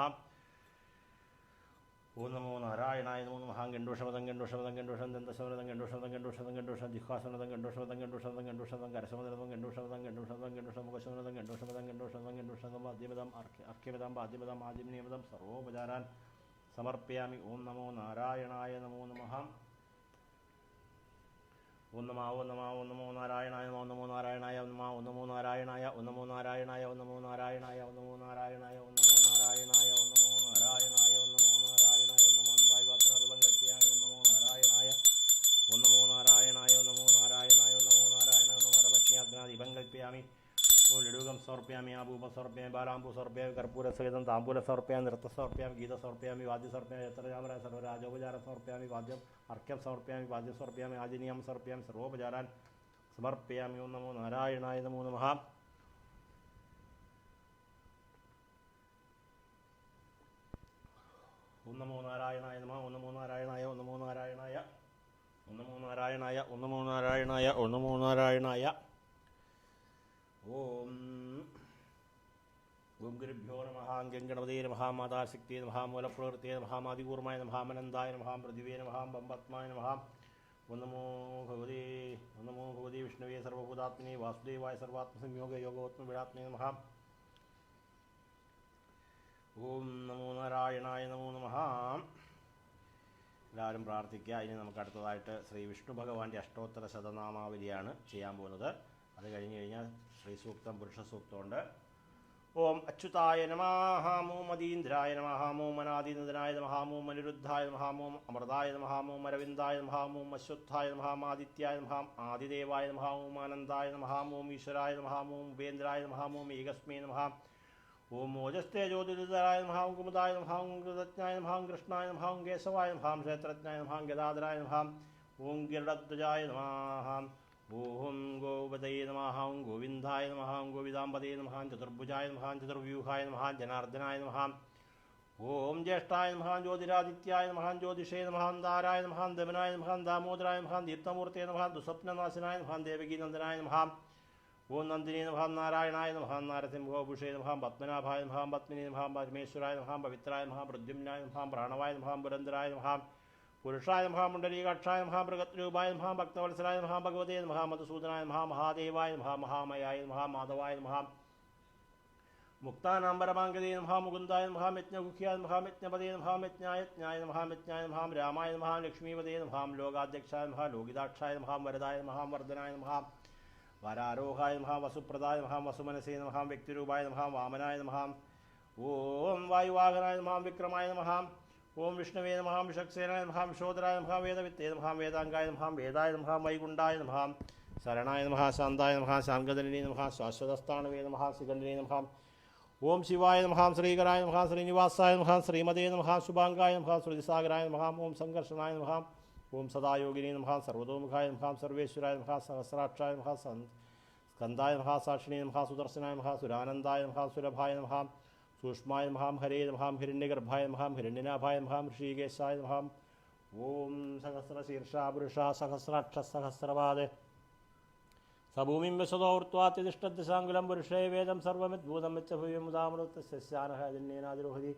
S1: ഓം നമോ നാരായണായ നമോ നമഃ ഗണ്ഡോഷമതം ഗണ്ഡോഷമതം ഗണ്ഡോഷം ദന്തശമനതം ഗണ്ഡോഷമതം ഗണ്ഡോഷമതം ഗണ്ഡോഷം ജിഹ്വാസമനതം ഗണ്ഡോഷമതം ഗണ്ഡോഷമതം ഗണ്ഡോഷമതം കരശമനതം ഗണ്ഡോഷമതം ഗണ്ഡോഷമതം ഗണ്ഡോഷം മുഖശമനതം ഗണ്ഡോഷമതം ഗണ്ഡോഷമതം ഗണ്ഡോഷമതം ആദ്യമതം അർഘ്യമതം പാദ്യമതം ആദ്യനിയമതം സർവോപചാരാൻ സമർപ്പയാമി ഓം നമോ നാരായണായ നമോ നമഃ ഓം നമോ നാരായണായ ഓം നമോ നാരായണായ ഓം നമോ നാരായണായ ഓം നമോ നാരായണായ ഓം നമോ നാരായണായ ഓം നമോ നാരായണായ ഓം നമോ നാരായണായ ഓം നമോ നാരായണായ ഓം നമോ നാരായണായ ഓം നമോ വായുവാത്മനാദുപം കൽപ്പയാമി ഓം നമോ നാരായണായ ഓം നമോ നാരായണായ ഓം നമോ നാരായണായ ഓം നമോ നാരായണായ ഓം നമോ രമജ്ഞാത്മനാദീപം കൽപ്പയാമി ഓം ലഡുകം സമർപ്പയാമി ആഭൂപം സമർപ്പയാമി ബാലാംബു സമർപ്പയാമി കർപ്പൂരസഹിതം താമ്പൂലം സമർപ്പയാമി നൃത്തം സമർപ്പയാമി ഗീതം സമർപ്പയാമി വാദ്യം സമർപ്പയാമി യത്രജാമര സർവരാജോപചാരം സമർപ്പയാമി വാദ്യം അർഘ്യം സമർപ്പയാമി വാദ്യം സമർപ്പയാമി ആജനീയം സമർപ്പയാമി സർവോപചാരാൻ സമർപ്പയാമി ഓം നമോ നാരായണായ നമോ നമഃ ഓം നമോ നാരായണായ നമഃ ഓം നമോ നാരായണായ ഓം നമോ നാരായണായ ഓം നമോ നാരായണായ ഓം നമോ നാരായണായ ഓം നമോ നാരായണായ ഓം ഓം ഗുരുഭ്യോ നമഃ ഗംഗണപതേ നമഃ മാതാശക്തിയെ നമഃ മൂലപ്രകൃതിയെ നമഃ ആദികൂർമായ നമഃ അനന്തായ നമഃ പൃഥിവേ നമഃ ബമ്പത്മായ നമഃ ഓം നമോ ഭഗവതി വിഷ്ണുവേ സർവഭൂതാത്മനെ വാസുദേവായ സർവാത്മസംയോഗ യോഗോത്മവിടാത്മനെ നമഃ ഓം നമോ നാരായണായ നമോ നമഃ എല്ലാവരും പ്രാർത്ഥിക്കുക. ഇനി നമുക്ക് അടുത്തതായിട്ട് ശ്രീ വിഷ്ണു ഭഗവാന്റെ അഷ്ടോത്തര ശതനാമാവലിയാണ് ചെയ്യാൻ പോകുന്നത്. അത് കഴിഞ്ഞ് കഴിഞ്ഞാൽ ശ്രീ സൂക്തം പുരുഷ സൂക്തമുണ്ട്. ഓം അച്യുതായ നമഃ ഓം മദീന്ദ്രായ നമഃ ഓം അനാദിനന്ദനായ നമഃ ഓം അനിരുദ്ധായ നമഃ ഓം അമൃതായ നമഃ ഓം അരവിന്ദായ നമഃ ഓം അശ്വത്ഥായ നമഃ ഓം ആദിത്യായ നമഃ ആദിദേവായ നമഃ ഓം ആനന്ദായ നമഃ ഓം ഈശ്വരായ നമഃ ഓം ഉപേന്ദ്രായ നമഃ ഓം ഏകസ്മൈ നമഃ ഓം ഓജസ്തേ ജ്യോതിരുദ്രായ നമഃ ഓം കുമുദായ നമഃ ഓം കൃതജ്ഞായ നമഃ ഓം കൃഷ്ണായ നമഃ ഓം കേശവായ നമഃ ഓം ക്ഷേത്രജ്ഞായ നമഃ ഓം ഗദാധരായ നമഃ ഓം ഗരുഡധ്വജായ നമഃ ഓം ഗോപതയേ നമഃ ഓം ഗോവിന്ദായ നമഃ ഓം ഗോവിദാംബതേ നമഃ ചതുർഭുജായ നമഃ ചതുർവ്യൂഹായ നമഃ ജനാർദ്ദനായ നമഃ ഓം ജ്യേഷ്ഠായ നമഃ ജ്യോതിരാദിത്യായ നമഃ ജ്യോതിഷേ നമഃ ദാരായ നമഃ ദമനായ നമഃ ദാമോദരായ നമഃ ദീപ്തമൂർത്തേ നമഃ ദുസ്വപ്നനാശനായ നമഃ ദേവകീനന്ദനായ നമഃ ഓം നന്ദിനേ നമഃ നാരായണായ നമഃ നാരസിംഹോഭുഷേ നമഃ പത്മനാഭായ നമഃ പത്മിനീ നമഃ പരമേശ്വരായ നമഃ പവിത്രായ നമഃ പ്രദ്യുമ്നായ നമഃ പ്രാണവായ നമഃ പുരന്ദരായ നമഃ പുരുഷായ നമഃ പുണ്ഡരീകാക്ഷായ നമഃ മൃഗരൂപായ നമഃ ഭക്തവത്സലായ നമഃ ഭഗവതേ നമഃ മധുസൂദനായ നമഃ മഹാദേവായ നമഃ മഹാമയായ നമഃ മാധവായ നമഃ മുക്താനാംബരമാംഗതേ നമഃ മുകുന്ദായ നമഃ യജ്ഞഗുഹ്യായ നമഃ യജ്ഞപതേ നമഃ യജ്ഞായ നമഃ യജ്ഞായ നമഃ രാമായ നമഃ ലക്ഷ്മീപതേ നമഃ ലോകാധ്യക്ഷായ നമഃ ലോകിതാക്ഷായ നമഃ വരദായ നമഃ വർദ്ധനായ നമഃ വരാരോഹായ നമഃ വസുപ്രദായ നമഃ വസുമനസേ നമഃ വ്യക്തിരൂപായ നമഃ വാമനായ നമഃ ഓം വായുവാഹനായ നമഃ വിക്രമായ നമഃ ഓം വിഷ്ണവേ നമഃ വിഷക്സേനായ നമഃ വിഷോദരായ നമഃ വേദവിത്തേ നമഃ വേദാംഗായ നമഃ വേദായ നമഃ വൈകുണ്ഠായ നമഃ ശരണായ നമഃ ശാന്തായ നമഃ ശാങ്കദലിനേ നമഃ ശാശ്വതസ്ഥാണവേ നമഃ ശിഖണ്ഡിനേ നമഃ ഓം ശിവായ നമഃ ശ്രീകരായ നമഃ ശ്രീനിവാസായ നമഃ ശ്രീമതേ നമഃ ശുഭാംഗായ നമഃ ശ്രുതിസാഗരായ നമഃ ഓം സംഘർഷണായ നമഃ ഓം സദായോഗിനേ നമഃ സർവതോമുഖായ നമഃ സർവേശ്വരായ നമഃ സഹസ്രാക്ഷായ നമഃ സ്കന്ദായ നമഃ സാക്ഷിണേ നമഃ സുദർശനായ നമഃ സുരാനന്ദായ നമഃ സുരഭായ നമഃ സൂക്ഷ്മായ നമഃ ഹരേ നമഃ ഹിരണ്യഗർഭായ നമഃ ഹിരണ്യനാഭായ നമഃ ഋഷികേശായ നമഃ ഓം സഹസ്രശീർഷാ പുരുഷാ സഹസ്രാക്ഷ സഹസ്രപാദേ സഭൂമിം വശതോർവാത്യതിഷ്ഠദ്ദശാങ്കുലം പുരുഷേ വേദം സർവമിദ്ഭൂതം വെച്ച ഭൂയമൃതസ്യാനഹജന്യേനാതിരോഹതി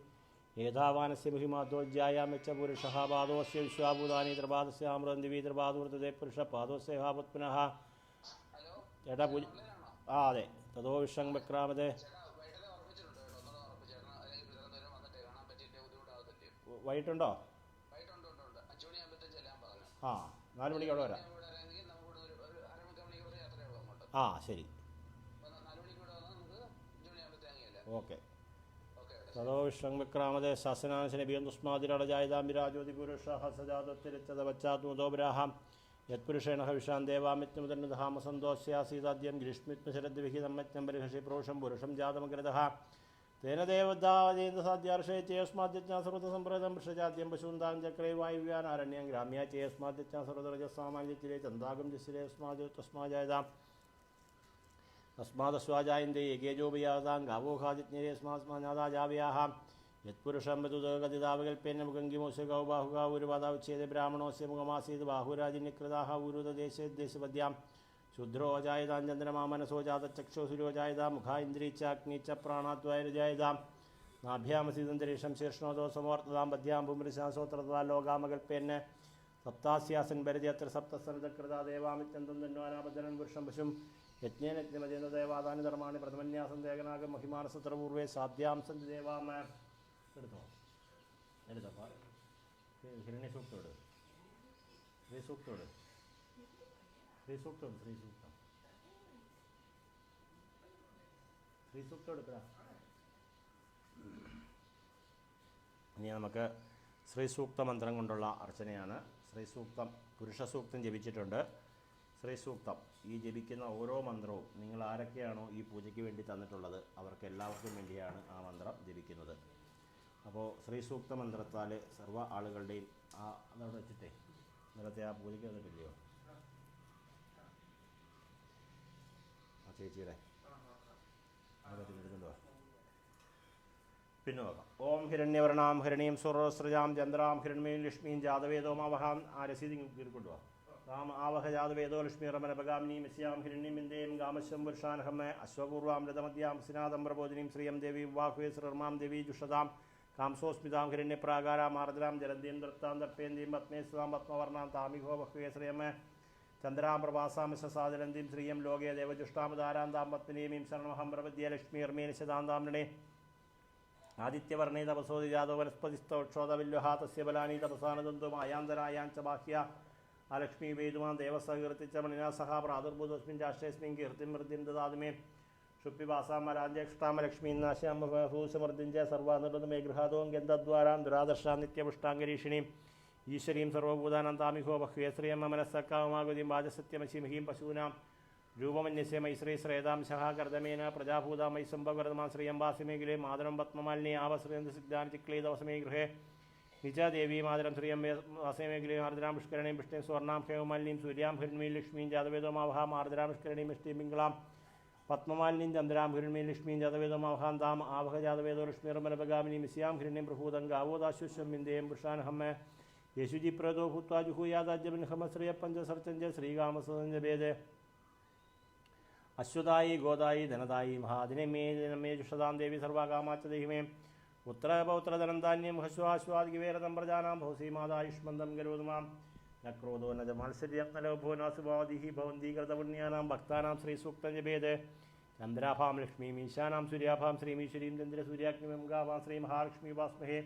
S1: ഏതാവാനസ്യ മഹിമാദ്യോജ്യായാം വെച്ച പുരുഷഃ പാദോസ്യ വിശ്വാഭൂതാനി ത്രിപാദസ്യാമൃതം ദിവി ത്രിപാദൂർത്തതേ പുരുഷ പാദോസ്യ പുനഃ ചേട്ടാ പൂജ ആ അതെ തതോ വിഷങ് വക്രാമതേ വൈകിട്ടുണ്ടോ ആ 4 മണിക്ക് അവിടെ വരാം ആ ശരി ഓക്കെ തതോ വിഷങ് വിക്രാമതേ ശാസനാശനബിയം തുസ്മാതിരടജായതാംബിരാജ്യോതിപുരുഷ സജാതോത്തിരിച്ചതവച്ചാത്മതോബ്രാഹാം യത്പുരുഷേണ ഹവിഷാൻ ദേവാമിത്മുതന്നുധാമസന്തോസ്യാസീതാദ്യം ഗ്രീഷ്മിത്മശരദ്വിഹിതം ബലിഹഷി പ്രോഷം പുരുഷം ജാതമഗ്രതഃ തേന ദേവതാജേന്ദ്രസാധ്യാർഷയസ്മാദ്യജ്ഞാ സർവതസമ്പ്രദം വൃഷജാദ്യം പശൂന്താം ചക്രേ വായുവ്യാൻ ആരണ്യം ഗ്രാമ്യാ ചേസ്മാദ്യജ്ഞാ സർവതരജസ്സാമാഞ്ജിത്തിലേ ചന്ദാകം ജിസ്സിലേ തസ്മാജായതാം തസ്മാദസ്വാജായന്തേ ഏകേജോപയാതാം ഗാവോഹാദിജ്ഞേസ്മാസ്മാനാദാജാവ്യാഹ യത്പുരുഷം വതുതഗതിതാവകൽപ്പേന മുഖംഗിമോസ്യ ഗൗബാഹുഗാവുരുപാദാവുച്ഛേദ ബ്രാഹ്മണോസ്യ മുഖമാസീത് ബാഹുരാജിന്യകൃതാഹ ഊരുദേശേദ്ദേശപദ്യാം ശുദ്രോ ജായതാം ചന്ദ്രമാ മനസോ ജാതചക്ഷുസുരോ ജായതാം മുഖ ഇന്ദ്രീച്ചാഗ്നി ച പ്രാണാദ്വായുജായതാം നാഭ്യാമസീതന്തരീക്ഷം ശീർഷ്ണോദോ സമോർത്തതാം പദ്യാം ഭൂമിശാസോത്രതാ ലോകാമകൽപ്പേന സപ്താസ്യാസൻ ഭരതിയത്ര സപ്തസനതകൃതാ ദേവാമിത്യന്തം തന്വാനാപദനം പുരുഷം പശും യജ്ഞേനജ്ഞമജേന്ദ്ര ദേവാദാനി ധർമാണി പ്രഥമന്യാസം ദേവനാഗം മഹിമാനസത്രപൂർവേ സാധ്യാം സന്തി ദേവാമ എടുത്തോ ഹിരണ്യ സൂക്തോട് ശ്രീ സൂക്തോട് ശ്രീ സൂക്തം എടുക്കുക ഇനി നമുക്ക് ശ്രീസൂക്ത മന്ത്രം കൊണ്ടുള്ള അർച്ചനയാണ്. ശ്രീസൂക്തം പുരുഷസൂക്തം ജപിച്ചിട്ടുണ്ട്. ശ്രീസൂക്തം ഈ ജപിക്കുന്ന ഓരോ മന്ത്രവും നിങ്ങൾ ആരൊക്കെയാണോ ഈ പൂജയ്ക്ക് വേണ്ടി തന്നിട്ടുള്ളത് അവർക്ക് എല്ലാവർക്കും വേണ്ടിയാണ് ആ മന്ത്രം ജപിക്കുന്നത്. അപ്പോൾ ശ്രീസൂക്ത മന്ത്രത്താൽ സർവ്വ ആളുകളുടെയും അതവിടെ വെച്ചിട്ടേ ഇന്നലത്തെ ആ പൂജയ്ക്ക് തന്നിട്ടില്ലയോ ആ ചേച്ചിയുടെ എടുത്തുണ്ടോ പിന്നെ നോക്കാം. ഓം ഹിരണ്യവർണാം ഹിരണീം സുരസ്രജാം ചന്ദ്രാം ഹിരണ്മീം ലക്ഷ്മീം ജാതവേദോമാവഹാം ആ രസീതി കീറിക്കൊണ്ടുപോവാം. രാം ആവഹ ജാതവേദോ ലക്ഷ്മീ റമനപഗാമിനീം യസ്യാം ഹിരണ്യമീന്ദേയം ഗാമശ്വം പുരുഷാനഹമേ അശ്വപൂർവാം രഥമദ്യാം സിനാദം പ്രബോധിനീം ശ്രിയം ദേവി വാഹ്വേ ശ്രീർമാം ദേവി ജുഷതാം കാംസോസ്മിതാം ഹിരണ്യപ്രാകാരാം ആർദ്രാം ജലന്തീം ദൃത്താം ദർപ്പേന്തീം പത്മേസ്വാം പത്മവർണാം താമിഹോ ബഹ്വേ ശ്രിയമേ ചന്ദ്രാം പ്രഭാസാമിഷസാദരന്തീം ശ്രിയം ലോകേ ദേവജുഷ്ടാമധാരാം താം പത്മിനീമീം ശരണമഹം പ്രപദ്യ ലക്ഷ്മീർമീനിശതാന്താംനേ ആദിത്യവർണേ തപസോതി ജാതോ വനസ്പതിസ്തോക്ഷോതവില്ലുഹാ തസ്യ ബലാനി തപസാനദന്തു മായാന്തരായാഞ്ച ബാഹ്യ ആ ലക്ഷ്മീ വേദുമാൻ ദേവസകീർത്തിച്ച മണിനാ സഹ പ്രാദുർഭൂതസ്മിൻ രാഷ്ട്രേസ്മിൻ കീർത്തിം വൃദ്ധിം ദദാതുമേ ക്ഷുപ്പിവാസാമരാഞ്ജക്ഷാമലക്ഷ്മീനാശ്യാമഭൂസമർദ്ദിഞ്ച സർവാനുമേ ഗൃഹാദോം ഗന്ധദ്വാരാം ദുരാദർശാം നിത്യപുഷ്ടാംഗരീഷിണീം ഈശ്വരീം സർവഭൂതാനാം താമിഹോ ബഹ്വേശ്രിയമ്മ മനസ്സക്കാമാകുതിം വാചസത്യമശിമഹീം പശൂനാം രൂപമന്യസ്യ മൈശ്രീശ്രേതാം ശഹാകർദമേന പ്രജാഭൂതാ മൈസംഭവരതമാ ശ്രീയംബാസിമേഖലേ മാതരം പത്മമാലിനി ആവശ്രീസിദ്ധാന്തിക്ലീതവസമേ ഗൃഹേ നിജ ദേവീ മാതരം ശ്രീയംബാസമേഖലേ ആർദ്രാം പുഷ്കരണീം പുഷ്ടിം സ്വർണ്ണാം ഹേമമാലിനീം സൂര്യാം ഹിരണ്മീം ലക്ഷ്മീം ജാതവേദോമാവഹാം ആർദ്രാം പുഷ്കരണീം ഇഷ്ടീം പിംഗളാം പത്മമാലിനീം ചന്ദ്രാം ഹിരണ്മീം ലക്ഷ്മീം ജാതവേദോമാവഹാം താം ആവഹ ജാതവേദോ ലക്ഷ്മീർമലപഗാമിനീം മിസ്യാം ഹിരണ്യം പ്രഭൂതം ഗാവോദാശ്വം വിന്ദേയം പുരുഷാൻഹമ്മ യേശുജി പ്രദോ ഭൂത്വാ ജുഹൂയാദാജ്യബിൻഹമശ്രിയ പഞ്ചസർച്ചഞ്ച ശ്രീകാമസഞ്ചഭേദ അശ്വതായി ഗോദായി ധനദായി മഹാദിനമേ ജനമേ ജുഷതാം ദേവി സർവാകാമാച്ച ദേഹിമേ ഉത്തരപൗത്രധനന്ധാന്യം ഹശ്വാശ്വാദിവേരതം പ്രജാനാം ഭൗസീമാതായുഷ്മന്ദം ഗരോതുമാം ന ക്രോധോ ന മത്സര്യം ന ലോഭോ നാസുഭാദിഹി ഭവന്തീകൃതപുണ്യാനാം ഭക്താനാം ശ്രീസൂക്തജഭേദ ചന്ദ്രാഭാം ലക്ഷ്മീം ഈശാനാം സൂര്യാഭാം ശ്രീമീശ്വരീം ചന്ദ്രസൂര്യാഗ്നിമം ഗാഭാം ശ്രീ മഹാലക്ഷ്മീ വാസ്മഹേ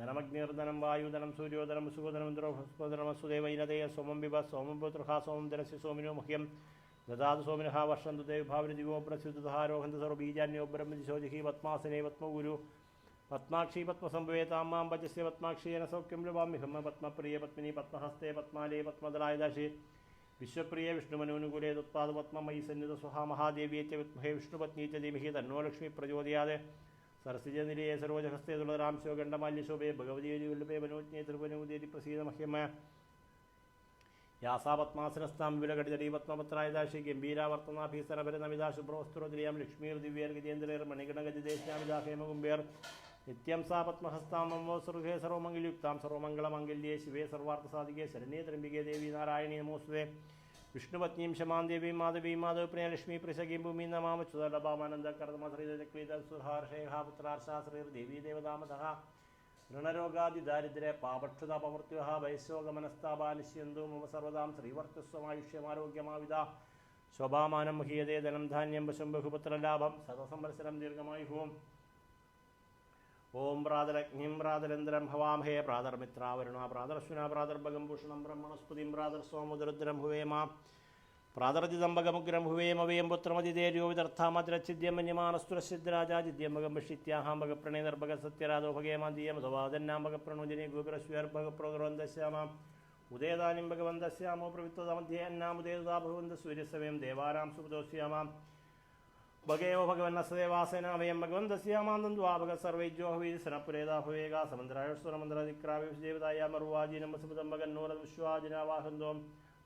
S1: ധനമഗ്നിർധനം വായുധനം സൂര്യോധനം സുഖധനം ഇന്ദ്രോധനമസുദേവൈനതയ സോമം വിഭ സോമം പുത്രഹാ സോമം ധനസ്യ സോമിനോ മുഖ്യം ദദാതു സോമിനഃ വർഷന്തു ദേവഭാവിനി ദിവോ പ്രസ്യുദ്ധാരോഹന്ത സർവബീജാന്യോ ബ്രഹ്മജിശോജിഹി പത്മാസനേ പത്മഗുരു പത്മാക്ഷി പത്മസംഭവേ താമാം ഭജസ്യ പത്മാക്ഷീന സൗഖ്യം ലഭാമ്യഹം പത്മപ്രിയ പത്മിനി പത്മഹസ്തേ പത്മാലേ പത്മദലായദാശി വിശ്വപ്രിയ വിഷ്ണുമനോനുകൂലേ ദുത്പാദ പത്മമയി സന്നിധ സ്വഹാ മഹാദേവീച്ച വിദ്മഹേ വിഷ്ണുപത്നീച്ച ധീമഹി തന്നോ ലക്ഷ്മി പ്രചോദയാതെ സരസിജനിലയെ സർവജഹസ്തേ തുളരാംശോ ഗണ്ഡമാല്യശോഭേ ഭഗവതീവല്ലഭേ മനോജ്ഞേ തിരുവനൂദേതി പ്രസീത മഹ്യമ യാസാ പത്മാസനസ്ഥാം വിപുലഘടിതടീ പത്മപത്രായദാശി ഗംഭീരാവർത്തനാഭീസരഭരനമിതാ ശുഭ്രവസ്തുരോദ്രിയം ലക്ഷ്മീർ ദിവ്യേർ ഗജേന്ദ്രേർ മണിഗണഗജദേശാമിതാ ഹേമകുംഭേർ നിത്യം സാ പത്മഹസ്താം മമോ സർഗേ സർവമംഗല്യുക്താം സർവമംഗളമംഗല്യേ ശിവേ സർവാർത്ഥസാധികേ ശരണ്യേ ത്രംബികേ ദേവി നാരായണീ നമോസ്തുതേ വിഷ്ണുപത്നീം ശമാം ദേവീം മാധവീം മാധവപ്രിയ ലക്ഷ്മീ പ്രസഖീം ഭൂമീ നമാമച്യുതലഭാമാനന്ദകർമ്മശ്രീതക്ലീതസുഹാർഷേഹാപുത്രാർഷാശ്രീർ ദേവീ ദേവതാമതഃ ഋണരോഗാദിദാരിദ്ര്യ പാപക്ഷുതാപമൃത്യുഃ വൈശ്യോകമനസ്താപാനിശ്യന്തു മമ സർവദാം ശ്രീവർച്ചസ്വമായുഷ്യമാരോഗ്യമാവിത ശോഭാമാനം മഹീയതേ ധനം ധാന്യം പശും ബഹുപുത്രലാഭം സതസംവത്സരം ദീർഘമായുഹോം ഓം പ്രാതരഗ്നിം പ്രാതരന്തരം ഭവാമഹേ പ്രാതർമിത്രാവരുണ പ്രാതർശ്വിന പ്രാതർഭഗം ഭൂഷണം ബ്രഹ്മണസ്പതിം പ്രാതർസോമുദ്രുദ്രം ഭുവേമ പ്രാതർജിതംബകമുഗ്രം ഭുവേമവേം പുത്രമതിതേര്യോ വിദർത്ഥാമദ്രച്ഛിദ്യം മന്യമാനസ്തുരസിദ്ധരാജാജിദ്യം ഭഗം ഭക്ഷിത്യാഹാം ഭഗപ്രണേതർഭഗ സത്യരാജോ ഭഗേമാന്തീയമധവാദന്നാം ഭഗപ്രണോജനെ ഗോപുരസ്വർഭഗപ്രോദ്രവന്തശ്യാമാം ഉദയദാനിം ഭഗവന്തശ്യാമോ പ്രവിത്തമധ്യേ അന്നാമുദേതാ ഭഗവന്ത സൂര്യസമയം ദേവാനാം സുപദോസ്യാമാം ഭഗേവോ ഭഗവന്നസ്ദേവാസേനാവയം ഭഗവന്തസ്യാമാന്തന്ദ്വാ ഭഗത് സർവൈജ്യോ ഹവീസനപുരേതാ ഭവേഗാ സമന്ത്രായുസ്വരമന്ത്രാതിക്രാവിദേവതായാമർവാജീനം വസുപദം വിശ്വാജിനാവാഹന്തോം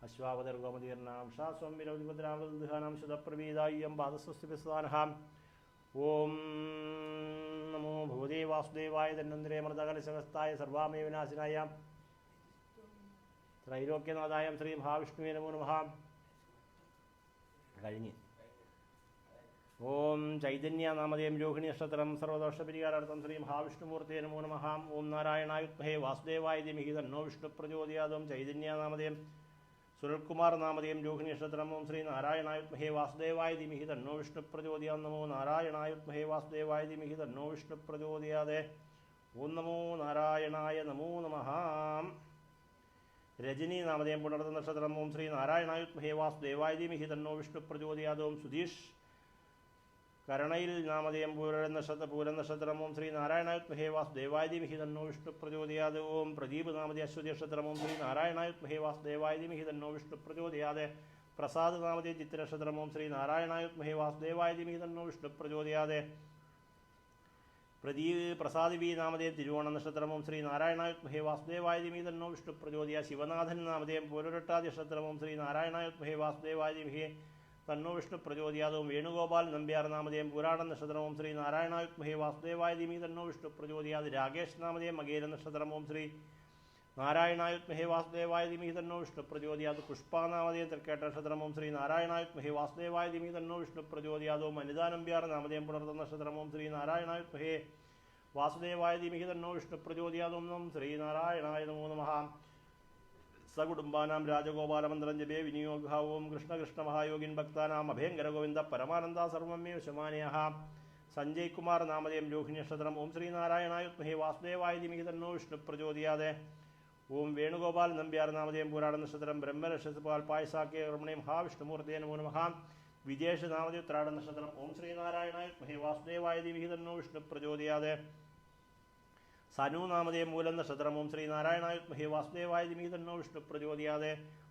S1: അശ്വാവതർഗോമതീർണാം ഷാസ്വം വിരോധിപദ്രാമദുഹാനാം ശുതപ്രവീതായ്യം പാദസ്വസ്തിപിസ്വാനഹാം ഓം നമോ ഭഗവതേ വാസുദേവായ ധന്വന്തരേ മൃതകലശവസ്ഥായ സർവാമേ വിനാശനായ ത്രൈലോക്യനാഥായ ശ്രീ മഹാവിഷ്ണുവേ നമോ നമഃ. കഴിഞ്ഞ് ഓം ചൈതന്യ നാമധേയം രോഹിണി നക്ഷത്രം സർവദോഷപരിഹാരാർത്ഥം ശ്രീ മഹാവിഷ്ണുമൂർത്തേ നമോ നമഃ. ഓം നാരായണായുത്മഹേ വാസുദേവായ ധീമഹി തന്നോ വിഷ്ണു പ്രചോദയാത്. ഓം ചൈതന്യ നാമധേയം സുനിൽകുമാർ നാമധേയം രോഹിണി നക്ഷത്രം. ഓം ശ്രീ നാരായണായുത്മഹേ വാസുദേവായ ധീമഹി തന്നോ വിഷ്ണു പ്രചോദയാത്. നമോ നാരായണായുത്മഹേ വാസുദേവായ ധീമഹി തന്നോ വിഷ്ണു പ്രചോദയാത്. ഓം നമോ നാരായണായ നമോ നമഃ. രജനി നാമധേയം പുണർത്ത നക്ഷത്രം. ഓം ശ്രീ നാരായണായുത്മഹേ വാസുദേവായ ധീമഹി തന്നോ വിഷ്ണു പ്രചോദയാത്. ഓം സുധീഷ് കരണയിൽ നാമധേയം പൂരൻ നക്ഷത്രം. ഓം ശ്രീ നാരായണായുത്മഹേ വാസുദേവായ ധീമഹി തന്നോ വിഷ്ണു പ്രചോദയാത്. ഓം പ്രദീപ് നാമധേയ അശ്വതി നക്ഷത്രം. ഓം ശ്രീ നാരായണായുത്മഹേ വാസുദേവായ ധീമഹി തന്നോ വിഷ്ണു പ്രചോദയാത്. പ്രസാദ് നാമധേയ ചിത്ര നക്ഷത്രം. ഓം ശ്രീ നാരായണായുത്മഹേ വാസുദേവായ ധീമഹി തന്നോ വിഷ്ണു പ്രചോദയാത്. പ്രസാദ് വി നാമധേയം തിരുവോണ നക്ഷത്രം. ഓം ശ്രീ നാരായണായുത്മഹേ വാസുദേവായ ധീമഹി തന്നോ വിഷ്ണു പ്രചോദയാത്. ശിവനാഥൻ നാമധേയം പൂരൊരട്ടാതി നക്ഷത്രം. ഓം ശ്രീ നാരായണായുത്മഹേ വാസുദേവായ ധീമഹി തന്നോ വിഷ്ണു പ്രചോദയാത്. ഓം വേണുഗോപാൽ നമ്പ്യാർ നാമധേയം പുരാട നക്ഷത്രം. ഓം ശ്രീ നാരായണായുത്മഹേ വാസുദേവായ ധീമഹി തന്നോ വിഷ്ണു പ്രചോദയാത്. രാകേഷ് നാമധേയം മകേര നക്ഷത്രം. ഓം ശ്രീ നാരായണായുത്മഹേ വാസുദേവായ ധീമഹി തന്നോ വിഷ്ണു പ്രചോദയാത്. പുഷ്പ നാമധേയം തൃക്കേട്ട നക്ഷത്രം. ഓം ശ്രീ നാരായണായുത്മഹേ വാസുദേവായ ധീമഹി തന്നോ വിഷ്ണു പ്രചോദയാത്. ഓം അനിതാ നമ്പ്യാർ നാമധേയം പുണർത്ത നക്ഷത്രം. ഓം ശ്രീ നാരായണായുത്മഹേ വാസുദേവായ ധീമഹി തന്നോ വിഷ്ണു പ്രചോദയാത്. ഓം ശ്രീ നാരായണായ നമോ നമഃ. സകുടുംബാനാം രാജഗോപാലമന്ത്രം ജപേ വിനിയോഗ. ഓം കൃഷ്ണകൃഷ്ണ മഹായോഗിൻ ഭക്താനാം അഭയങ്കര ഗോവിന്ദ പരമാനന്ദ സർവമേ ശമാനയഃ. സഞ്ജയ് കുമാർ നാമധേയം രോഹിണി നക്ഷത്രം. ഓം ശ്രീ നാരായണായുത്മഹേ വാസുദേവായ ധീമഹി തന്നോ വിഷ്ണു പ്രചോദയാത്. ഓം വേണുഗോപാൽ നമ്പ്യാർ നാമധേയം പുരാട നക്ഷത്രം. ബ്രഹ്മരക്ഷപാൽ പായസാക്കിയ രമണേ മഹാവിഷ്ണുമൂർത്തേ നമോ നമഃ. വിജേഷ് നാമതി ഉത്രാട നക്ഷത്രം. ഓം ശ്രീനാരായണായ വിദ്മഹേ വാസുദേവായ ധീമഹി തന്നോ വിഷ്ണു പ്രചോദയാത്. സനു നാമതേയം മൂലം നക്ഷത്രം. ഓം ശ്രീനാരായണായ വിദ്മഹേ വാസുദേവായ ധീമഹി തന്നോ വിഷ്ണു പ്രചോദയാത്.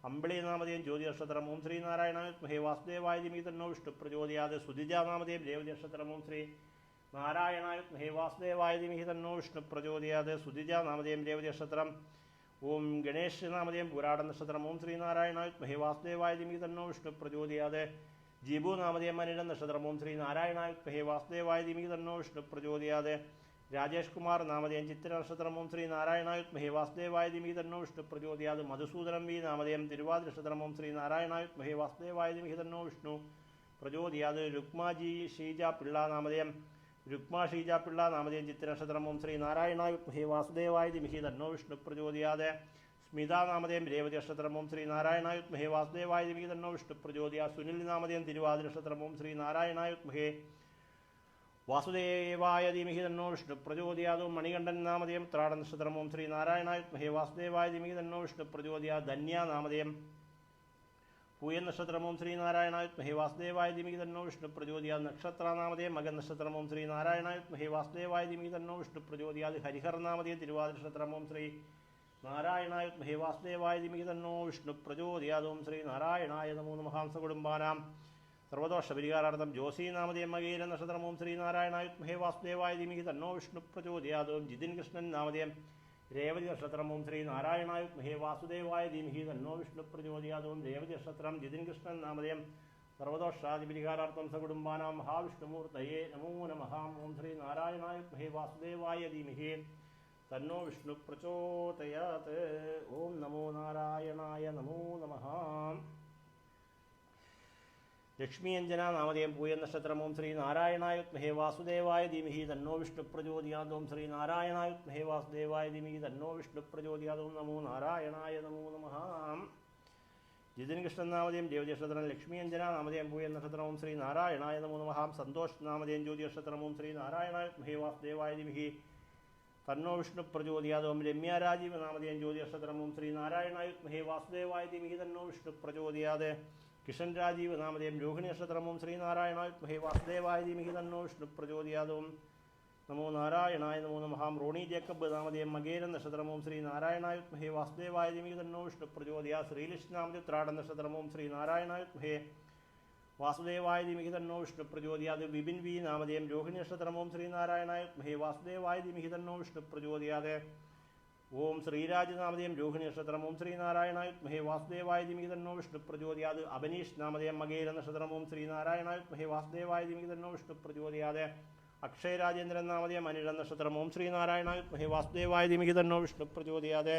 S1: അമ്പിളി നാമതേയം ജ്യോതി നക്ഷത്രം. ഓം ശ്രീനാരായണായ വിദ്മഹേ വാസുദേവായ ധീമഹി തന്നോ വിഷ്ണു പ്രചോദയാത്. സുധിജ നാമതേയം രേവതി നക്ഷത്രം. ഓം ശ്രീ നാരായണായ വിദ്മഹേ വാസുദേവായ ധീമഹി തന്നോ വിഷ്ണു പ്രചോദയാത്. സുധിജ നാമതേയം രേവതി നക്ഷത്രം. ഓം ഗണേഷ് നാമതേയം പുരാട നക്ഷത്രം. ഓം ശ്രീനാരായണായ വിദ്മഹേ വാസുദേവായ ധീമഹി തന്നോ വിഷ്ണു പ്രചോദയാത്. ജിബു നാമതേയം അനിഴം നക്ഷത്രം. ഓം ശ്രീനാരായണായ വിദ്മഹേ വാസുദേവായ ധീമഹി തന്നോ വിഷ്ണു പ്രചോദയാത്. രാജേഷ് കുമാർ നാമതേയം ചിത്ര നക്ഷത്രം. ഓം ശ്രീനാരായണായ വിദ്മഹേ വാസുദേവായ ധീമഹി തന്നോ വിഷ്ണു പ്രചോദയാത്. മധുസൂദനം വി നാമതേയം തിരുവാതിര നക്ഷത്രം. ഓം ശ്രീനാരായണായ വിദ്മഹേ വാസുദേവായ ധീമഹി തന്നോ വിഷ്ണു പ്രചോദയാത്. രുക്മാജി ഷീജ പിള്ള നാമതേയം ഷീജ പിള്ള നാമതേയം ചിത്ര നക്ഷത്രം. ഓം ശ്രീനാരായണായ വിദ്മഹേ വാസുദേവായ ധീമഹി തന്നോ വിഷ്ണു പ്രചോദയാത്. സ്മിത നാമതേയം രേവതി നക്ഷത്രം. ഓം ശ്രീനാരായണായ വിദ്മഹേ വാസുദേവായ ധീമഹി തന്നോ വിഷ്ണു പ്രചോദയാത്. സുനിൽ നാമതേയം തിരുവാതിര നക്ഷത്രം. ഓം ശ്രീനാരായണായ വിദ്മഹേ വാസുദേവായ ധീമഹി തന്നോ വിഷ്ണു പ്രചോദയാത്. മണികണ്ഠൻ നാമതേയം ഉത്രാട നക്ഷത്രം. ഓം ശ്രീനാരായണായ വിദ്മഹേ വാസുദേവായ ധീമഹി തന്നോ വിഷ്ണു പ്രചോദയാത്. ധന്യ നാമതേയം പൂയൻ നക്ഷത്രം. ഓം ശ്രീനാരായണായ വിദ്മഹേ വാസുദേവായ ധീമഹി തന്നോ വിഷ്ണു പ്രചോദയാത്. നക്ഷത്ര നാമതേയം മകൻ നക്ഷത്രം. ഓം ശ്രീനാരായണായ വിദ്മഹേ വാസുദേവായ ധീമഹി തന്നോ വിഷ്ണു പ്രചോദയാത്. ഹരിഹർ നാമതേയം തിരുവാതിര നക്ഷത്രം. ഓം ശ്രീ നാരായണായ വിദ്മഹേ വാസുദേവായ ധീമഹി തന്നോ വിഷ്ണു പ്രചോദയാത്. ഓം ശ്രീ നാരായണായ നമോ നമഃ. സകുടുംബാനാം സർവദോഷ പരിഹാരാർത്ഥം ജോസി നാമതേയം മകീര നക്ഷത്രം. ഓം ശ്രീനാരായണായ വിദ്മഹേ വാസുദേവായ ധീമഹി തന്നോ വിഷ്ണു പ്രചോദയാത്. ഓം ജിതിൻ കൃഷ്ണൻ നാമതേയം രേവതി നക്ഷത്രം. ഓം ശ്രീനാരായണായ വിദ്മഹേ വാസുദേവായ ധീമഹി തന്നോ വിഷ്ണു പ്രചോദയാത്. ഓം രേവതി നക്ഷത്രം ജിതിൻ കൃഷ്ണൻ നാമതേയം സർവദോഷാദി പരിഹാരാർത്ഥം സകുടുംബാനാം മഹാവിഷ്ണുമൂർത്തയേ നമോ നമഃ. ഓം ശ്രീനാരായണായ വിദ്മഹേ വാസുദേവായ ധീമഹി തന്നോ വിഷ്ണു പ്രചോദയാത്. ഓം നമോ നാരായണായ നമോ നമഃ. ലക്ഷ്മീഅഞ്ജന നാമതേയം പൂയൻ നക്ഷത്രം. ഓം ശ്രീനാരായണായ വിദ്മഹേ വാസുദേവായ ധീമഹി തന്നോ വിഷ്ണു പ്രചോദയാത്. ഓം ശ്രീനാരായണായ വിദ്മഹേ വാസുദേവായ ധീമഹി തന്നോ വിഷ്ണു പ്രചോദയാത്. ഓം നമോ നാരായണായ നമോ നമഃ. ജിതിൻ കൃഷ്ണൻ നാമതേയം രേവതി നക്ഷത്രം. ലക്ഷ്മീഅഞ്ജന നാമതേയം പൂയൻ നക്ഷത്രം. ഓം ശ്രീനാരായണായ നമോ നമഃ. സന്തോഷ് നാമതേയം ജ്യോതി നക്ഷത്രം. ഓം ശ്രീനാരായണായ വിദ്മഹേ വാസുദേവായ ധീമഹി തന്നോ വിഷ്ണു പ്രചോദയാത്. ഓം രമ്യ രാജീവ് നാമതേയം ജ്യോതി നക്ഷത്രം. ഓം ശ്രീനാരായണായ വിദ്മഹേ വാസുദേവായ ധീമഹി തന്നോ വിഷ്ണു പ്രചോദയാത്. കിഷൻ രാജീവ് നാമതേയം രോഹിണി നക്ഷത്രം. ഓം ശ്രീനാരായണായ വിദ്മഹേ വാസുദേവായ ധീമഹി തന്നോ വിഷ്ണു പ്രചോദയാത്. ഓം നമോ നാരായണായ നമോ നമഃ. റോണി ജേക്കബ് നാമതേയം മകേരൻ നക്ഷത്രം. ഓം ശ്രീനാരായണായ വിദ്മഹേ വാസുദേവായ ധീമഹി തന്നോ വിഷ്ണു പ്രചോദയാത്. ശ്രീലക്ഷ്മി നാമതേയം ഉത്രാട നക്ഷത്രം. ഓം ശ്രീനാരായണായ വിദ്മഹേ വാസുദേവായ ധീമഹി തന്നോ വിഷ്ണു പ്രചോദയാത്. വിപിൻ വി നാമതേയം രോഹിണി നക്ഷത്രം. ഓം ശ്രീനാരായണായ വിദ്മഹേ വാസുദേവായ ധീമഹി തന്നോ വിഷ്ണു പ്രചോദയാത്. ഓം ശ്രീരാജ് നാമതേയം രോഹിണി നക്ഷത്രം. ഓം ശ്രീനാരായണായ വിദ്മഹേ വാസുദേവായ ധീമഹി തന്നോ വിഷ്ണു പ്രചോദയാത്. അബനീഷ് നാമതേയം മകേര നക്ഷത്രം. ഓം ശ്രീനാരായണായ വിദ്മഹേ വാസുദേവായ ധീമഹി തന്നോ വിഷ്ണു പ്രചോദയാത്. അക്ഷയ് രാജേന്ദ്രൻ നാമതേയം അനിഴം നക്ഷത്രം. ഓം ശ്രീനാരായണായ വിദ്മഹേ വാസുദേവായ ധീമഹി തന്നോ വിഷ്ണു പ്രചോദയാത്.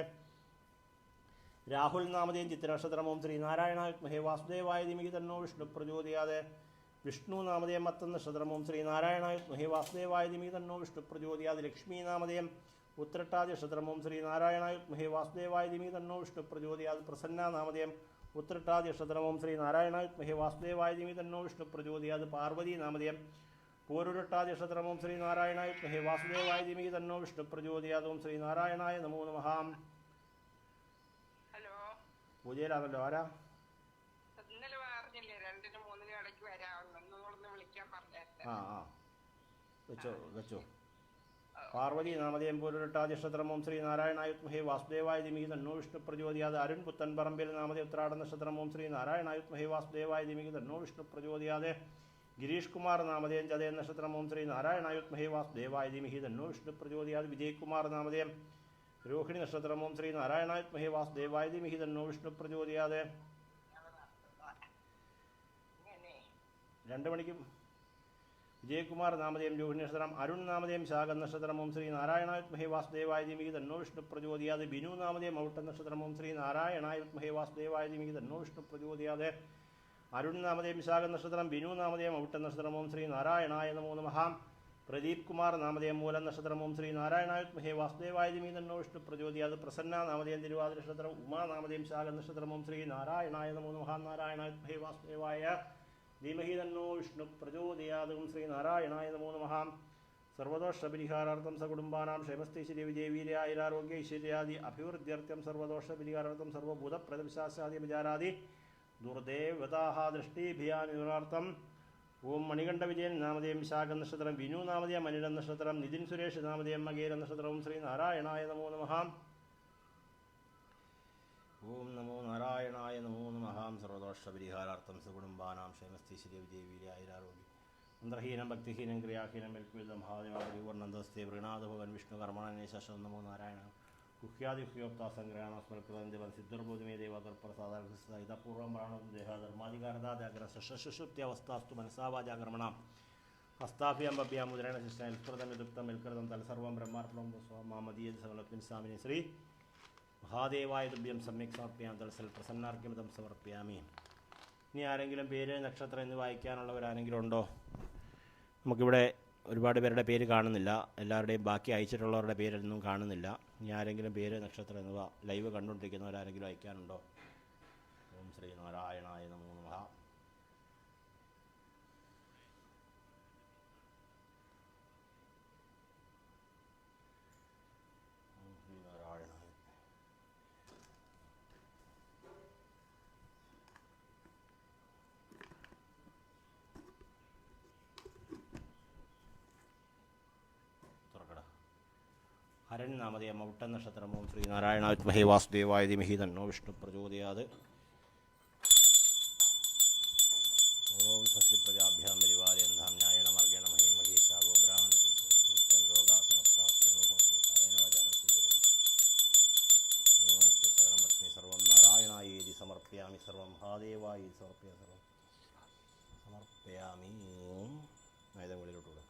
S1: രാഹുൽ നാമതേയം ചിത്ര നക്ഷത്രം. ഓം ശ്രീനാരായണായ വിദ്മഹേ വാസുദേവായ ധീമഹി തന്നോ വിഷ്ണു പ്രചോദയാത്. വിഷ്ണു നാമതേയം മത്തൻ നക്ഷത്രം. ഓം ശ്രീനാരായണായ വിദ്മഹേ വാസുദേവായ ധീമഹി തന്നോ വിഷ്ണു പ്രചോദയാത്. ലക്ഷ്മി നാമതേയം ഉത്രട്ടാതി നക്ഷത്രം. ഓം ശ്രീനാരായണായ വിദ്മഹേ വാസുദേവായ ധീമഹി തന്നോ വിഷ്ണു പ്രചോദയാത്. പ്രസന്ന നാമതേയം ഉത്രട്ടാതി നക്ഷത്രം. ഓം ശ്രീനാരായണായ വിദ്മഹേ വാസുദേവായ ധീമഹി തന്നോ വിഷ്ണു പ്രചോദയാത്. പാർവതി നാമതേയം പൂരുരട്ടാതി നക്ഷത്രം. ഓം ശ്രീനാരായണായ വിദ്മഹേ വാസുദേവായ ധീമഹി തന്നോ വിഷ്ണു പ്രചോദയാത്. ഓം ശ്രീനാരായണായ നമോ നമഃ. പൂജയിലാണല്ലോ. ആരാ? ആ ആ വെച്ചോ വെച്ചോ. പാർവതി നാമതേയം പൂരുരട്ടാതി നക്ഷത്രം. ഓം ശ്രീനാരായണായ വിദ്മഹേ വാസുദേവായ ധീമഹി തന്നോ വിഷ്ണു പ്രചോദയാത്. അരുൺ പുത്തൻപറമ്പിൽ നാമതേയം ഉത്രാട നക്ഷത്രം. ഓം ശ്രീനാരായണായ വിദ്മഹേ വാസുദേവായ ധീമഹി തന്നോ വിഷ്ണു പ്രചോദയാത്. ഗിരീഷ് കുമാർ നാമതേയം ചതയൻ നക്ഷത്രം. ഓം ശ്രീനാരായണായ വിദ്മഹേ വാസുദേവായ ധീമഹി തന്നോ വിഷ്ണു പ്രചോദയാത്. വിജയ് കുമാർ നാമതേയം രോഹിണി നക്ഷത്രം. ഓം ശ്രീനാരായണായ വിദ്മഹേ വാസുദേവായ ധീമഹി തന്നോ വിഷ്ണു പ്രചോദയാത്. 2 മണിക്കും. വിജയകുമാർ നാമതേയം രോഹിണി നക്ഷത്രം. അരുൺ നാമതേയം ശാഖൻ നക്ഷത്രം. ഓം ശ്രീനാരായണായ വിദ്മഹേ വാസുദേവായ ധീമഹി തന്നോ വിഷ്ണു പ്രചോദയാത്. ബിനു നാമതേയം ഔട്ടൻ നക്ഷത്രം. ഓം ശ്രീനാരായണായ വിദ്മഹേ വാസുദേവായ ധീമഹി തന്നോ വിഷ്ണു പ്രചോദയാത്. അരുൺ നാമതേയം ശാഖൻ നക്ഷത്രം. ബിനു നാമതേയം ഔട്ടൻ നക്ഷത്രം. ഓം ശ്രീനാരായണായ നമോ നമഃ. പ്രദീപ് കുമാർ നാമതേയം മൂലം നക്ഷത്രം. ഓം ശ്രീനാരായണായ വിദ്മഹേ വാസുദേവായ ധീമഹി തന്നോ വിഷ്ണു പ്രചോദയാത്. പ്രസന്ന നാമതേയം തിരുവാതിര നക്ഷത്രം. ഉമാ നാമതേയം ശാഖൻ നക്ഷത്രം. ഓം ശ്രീനാരായണായ നമോ നമഃ. നാരായണായ വിദ്മഹേ വാസുദേവായ ധീമഹി തന്നോ വിഷ്ണു പ്രചോദയാത്. ഓം ശ്രീനാരായണായ നമോ നമഃ. സർവദോഷ പരിഹാരാർത്ഥം സകുടുംബാനാം ക്ഷേമസ്ഥൈശ്വര്യ വിജയവീര്യ ഐരാരോഗ്യ ഐശ്വര്യാദി അഭിവൃദ്ധ്യർത്ഥം സർവദോഷ പരിഹാരാർത്ഥം സർവഭൂത പ്രദവിശാസാദി വിചാരാദി ദുർദേവതാഹ ദൃഷ്ടിഭിയാനുരാർത്ഥം ഓം മണികണ്ഠ വിജയൻ നാമധേയം വിശാഖ നക്ഷത്രം, വിനു നാമധേയം അനിഴ നക്ഷത്രം, നിതിൻ സുരേഷ് നാമധേയം മകേര നക്ഷത്രവും. ശ്രീ നാരായണായ നമോ നമഃ. ഓം നമോ നാരായണായ നമോ നമഃ. സർവദോഷപരിഹാരാർത്ഥം സുകുടുംബാനാം ക്ഷേമസ്ഥി ശ്രീ വിജയവീര്യായുരാരോഗ്യം. മന്ത്രഹീനം ഭക്തിഹീനം ക്രിയാഹീനം മെൽക്കുവിധം മഹാദേവാപരിവർണന്തസ്തേ വൃണാദഭവൻ വിഷ്ണു കർമ്മണേശം. നമോ നാരായണ. ഗുഹ്യാദിഹ്യോക്ത സംഗ്രഹണസ്മൽകൃതം സിദ്ധർബോധമേ ദേവതർപ്പരസാദർഹൃതപൂർവം പ്രാണം ദേഹാധർമാധികാരതാജാഗ്രസുഷുപ്ത്യവസ്ഥാസ്തു മനസാവാജാകർമ്മണ ഹസ്താഭ്യാം ഭഭ്യാം മുദ്രേണ ശിഷ്ട എൽകൃതം എൽകൃതം തൽസർവം ബ്രഹ്മാർപ്പണം മാമദീയ സമലപ്തിൻ സ്വാമിനി ശ്രീ മഹാദേവായ തുഭ്യം സമ്യക് സമർപ്പയാം തൽസൽ പ്രസന്നാർഘ്യമിതം സമർപ്പയാമി. ഇനി ആരെങ്കിലും പേര് നക്ഷത്രം എന്ന് വായിക്കാനുള്ളവരാരെങ്കിലും ഉണ്ടോ? നമുക്കിവിടെ ഒരുപാട് പേരുടെ പേര് കാണുന്നില്ല. എല്ലാവരുടെയും ബാക്കി അയച്ചിട്ടുള്ളവരുടെ പേരൊന്നും കാണുന്നില്ല. ഇനി ആരെങ്കിലും പേര് നക്ഷത്രം എന്നിവ ലൈവ് കണ്ടുകൊണ്ടിരിക്കുന്നവരാരെങ്കിലും അയക്കാനുണ്ടോ? ഓം ശ്രീ നാരായണായ നമോ നമഃ. ഓം ശ്രീ നാരായണായ. ഹരൻ നാമധേയം മൗട്ടൻ നക്ഷത്രം. ഓം ശ്രീ നാരായണ വിദ്മഹേ വാസുദേവായ ധീമഹി തന്നോ വിഷ്ണു പ്രചോദയാത്. ഓം സ്വസ്തി പ്രജാഭ്യാം പരിപാലയന്താം ന്യായേണ മാർഗേണ മഹീം മഹേശാ ഗോബ്രാഹ്മണ നിത്യം രോഗാ സമസ്താസ്തേന സകലമസ്മി സർവം നാരായണായേതി സമർപ്പയാമി സർവം മഹാദേവായി സമർപ്പയാമി. ആയുധങ്ങളിലോട്ടുകൂടെ